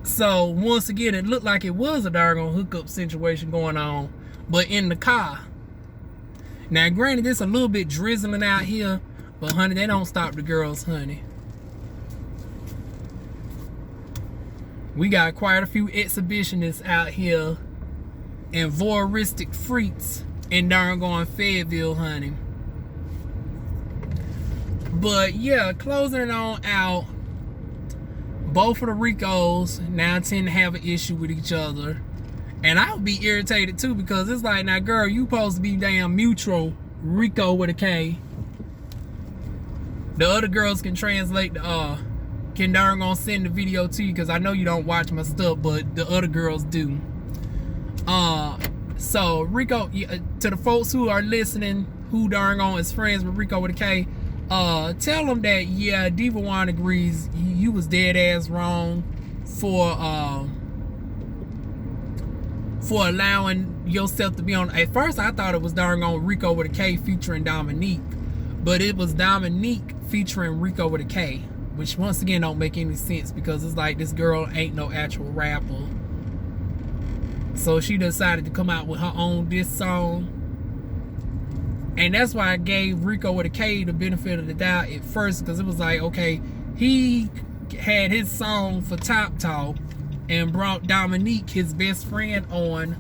So once again, it looked like it was a darn gonna hookup situation going on but in the car. Now, granted, it's a little bit drizzling out here, but honey, they don't stop the girls, honey. We got quite a few exhibitionists out here and voyeuristic freaks in darn going Fayetteville, honey. But yeah, closing it on out, both of the Ricos now tend to have an issue with each other. And I would be irritated too, because it's like, now girl, you supposed to be damn mutual Rico with a K. The other girls can translate the can darn gonna send the video to you, because I know you don't watch my stuff, but the other girls do. So Rico, to the folks who are listening, who darn on is friends with Rico with a K, tell them that yeah, DivaWuan agrees you was dead ass wrong for allowing yourself to be on. At first I thought it was darn on Rico with a K featuring Dominque, but it was Dominque featuring Rico with a K, which once again don't make any sense, because it's like this girl ain't no actual rapper. So she decided to come out with her own diss song. And that's why I gave Rico with a K the benefit of the doubt at first, because it was like, okay, he had his song for Top Talk and brought Dominque, his best friend, on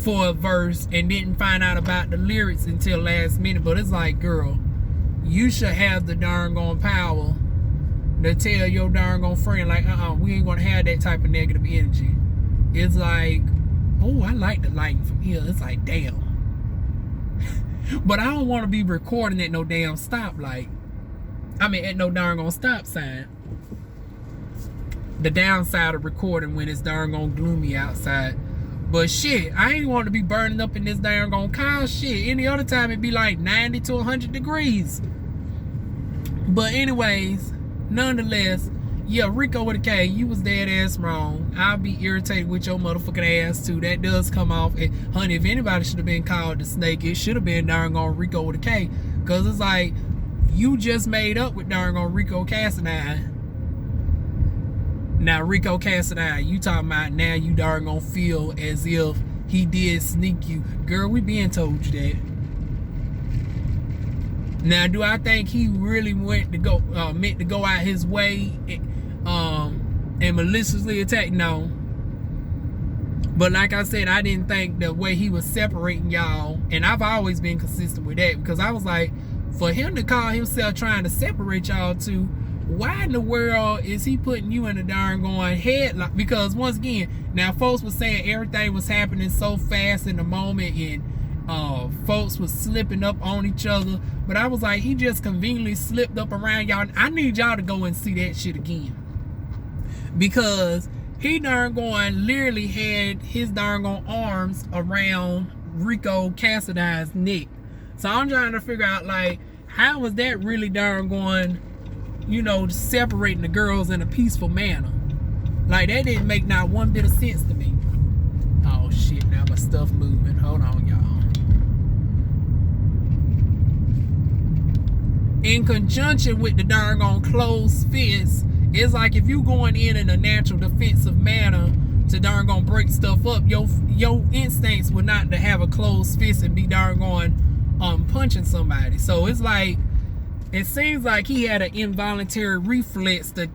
for a verse and didn't find out about the lyrics until last minute. But it's like, girl, you should have the darn gone power to tell your darn gone friend, like, we ain't gonna have that type of negative energy. It's like, oh, I like the lighting from here. It's like, damn. But I don't want to be recording at no damn stoplight. I mean, at no darn gone stop sign. The downside of recording when it's darn gone gloomy outside. But shit, I ain't want to be burning up in this darn gone car. Shit, any other time it'd be like 90 to 100 degrees. But anyways, nonetheless, yeah, Rico with a K, you was dead ass wrong. I'll be irritated with your motherfucking ass too. That does come off. And honey, if anybody should have been called the snake, it should have been darn gone Rico with a K. Cause it's like, you just made up with darn gone Rico Cassadine. Now Rico Cassadine, you talking about now you darn gonna feel as if he did sneak you. Girl, we been told you that. Now, do I think he really meant to go out his way and maliciously attack? No. But like I said, I didn't think the way he was separating y'all, and I've always been consistent with that, because I was like, for him to call himself trying to separate y'all two, why in the world is he putting you in a darn going headlock? Because once again, now folks was saying everything was happening so fast in the moment, and folks was slipping up on each other, but I was like, he just conveniently slipped up around y'all. I need y'all to go and see that shit again, because he darn going literally had his darn going arms around Rico Cassadine's neck. So I'm trying to figure out, like, how was that really darn going, you know, separating the girls in a peaceful manner? Like, that didn't make not one bit of sense to me. Oh shit, now my stuff moving. Hold on, y'all. In conjunction with the darn on closed fist, it's like if you going in a natural defensive manner to darn gonna break stuff up, your instincts would not to have a closed fist and be darn going punching somebody. So it's like, it seems like he had an involuntary reflex to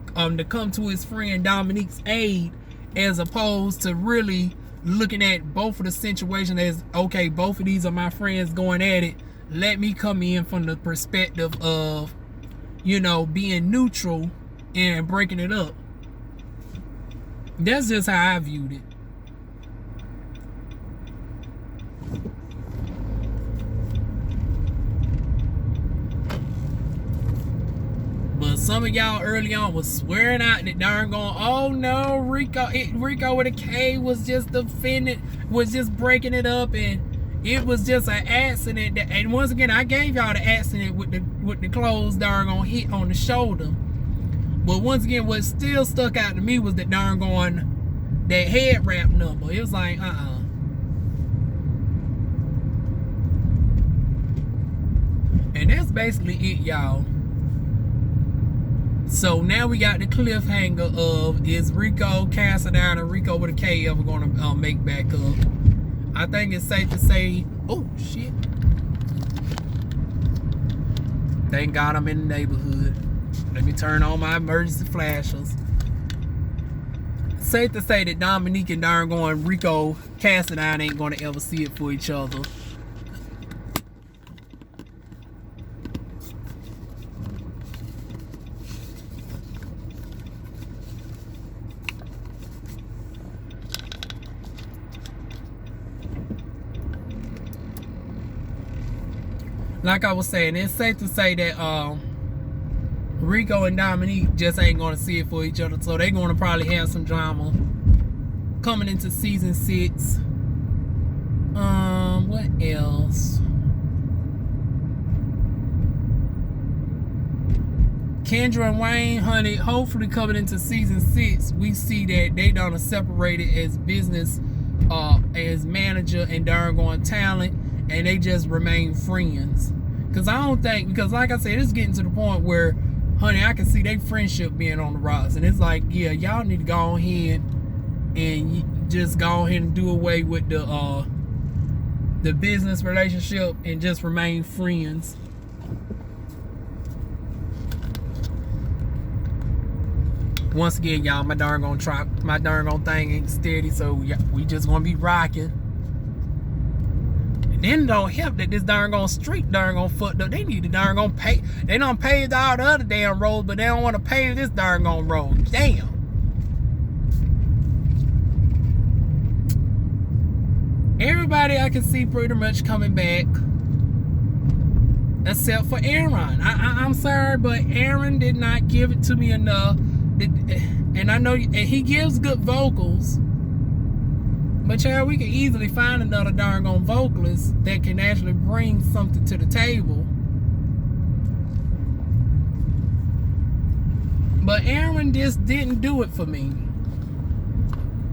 come to his friend Dominique's aid, as opposed to really looking at both of the situation as, okay, both of these are my friends going at it. Let me come in from the perspective of, you know, being neutral and breaking it up. That's just how I viewed it. But some of y'all early on was swearing out that darn going, oh no, Rico with a K was just defending, was just breaking it up, and it was just an accident. And once again, I gave y'all the accident with the clothes darn on hit on the shoulder. But once again, what still stuck out to me was that darn going, that head wrap number. It was like, And that's basically it, y'all. So now we got the cliffhanger of, is Rico Cassadine and Rico with a K ever gonna make back up? I think it's safe to say, oh shit. Thank God I'm in the neighborhood. Let me turn on my emergency flashers. Safe to say that Dominque and darn Rico Cassadine ain't gonna ever see it for each other. Like I was saying, it's safe to say that Rico and Dominque just ain't gonna see it for each other, so they're gonna probably have some drama coming into season 6. What else? Kendra and Wayne, honey, hopefully coming into season 6, we see that they done separated as business, as manager and darn talent, and they just remain friends. Cause I don't think, because like I said, it's getting to the point where, honey, I can see their friendship being on the rocks, and it's like, yeah, y'all need to go ahead and just go ahead and do away with the business relationship and just remain friends. Once again, y'all, my darn thing ain't steady, so yeah, we just gonna be rocking. And then it don't help that this street fucked up. They need to pay. They done paved all the other damn roads, but they don't want to pave this road. Damn. Everybody I can see pretty much coming back, except for Aaron. I'm sorry, but Aaron did not give it to me enough. And I know, and he gives good vocals. But child, we can easily find another vocalist that can actually bring something to the table. But Aaron just didn't do it for me.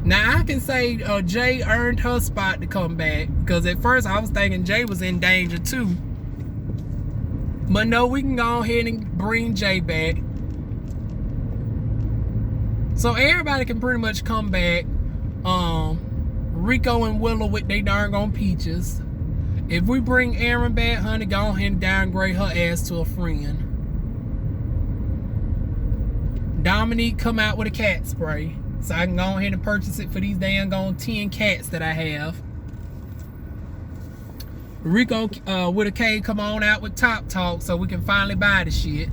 Now I can say Jay earned her spot to come back, because at first I was thinking Jay was in danger too. But no, we can go ahead and bring Jay back. So everybody can pretty much come back. Rico and Willa with they peaches. If we bring Aaron back, honey, go ahead and downgrade her ass to a friend. Dominque come out with a cat spray, so I can go ahead and purchase it for these 10 cats that I have. Rico with a K come on out with Top Talk so we can finally buy the shit.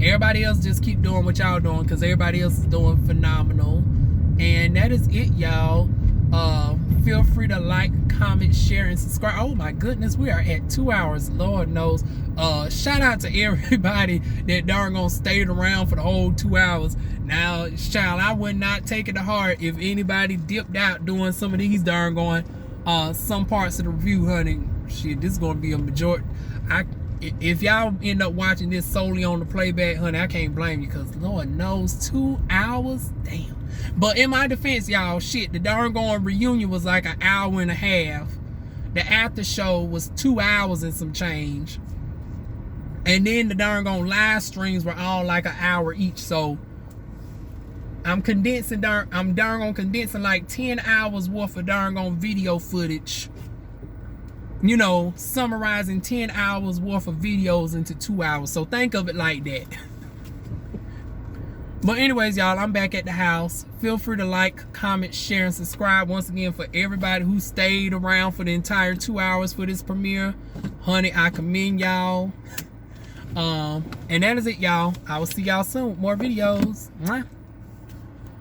Everybody else just keep doing what y'all doing, because everybody else is doing phenomenal. And that is it, y'all. Feel free to like, comment, share, and subscribe. Oh my goodness, we are at 2 hours, Lord knows. Shout out to everybody that stayed around for the whole 2 hours. Now, child, I would not take it to heart if anybody dipped out doing some of these some parts of the review, honey. Shit, this is gonna be a majority. If y'all end up watching this solely on the playback, honey, I can't blame you, because Lord knows, 2 hours, damn. But in my defense, y'all, shit, the reunion was like an hour and a half. The after show was 2 hours and some change. And then the live streams were all like an hour each. So I'm condensing like 10 hours worth of video footage. You know, summarizing 10 hours worth of videos into 2 hours. So think of it like that. But anyways, y'all, I'm back at the house. Feel free to like, comment, share, and subscribe. Once again, for everybody who stayed around for the entire 2 hours for this premiere, honey, I commend y'all. And that is it, y'all. I will see y'all soon with more videos. Mwah.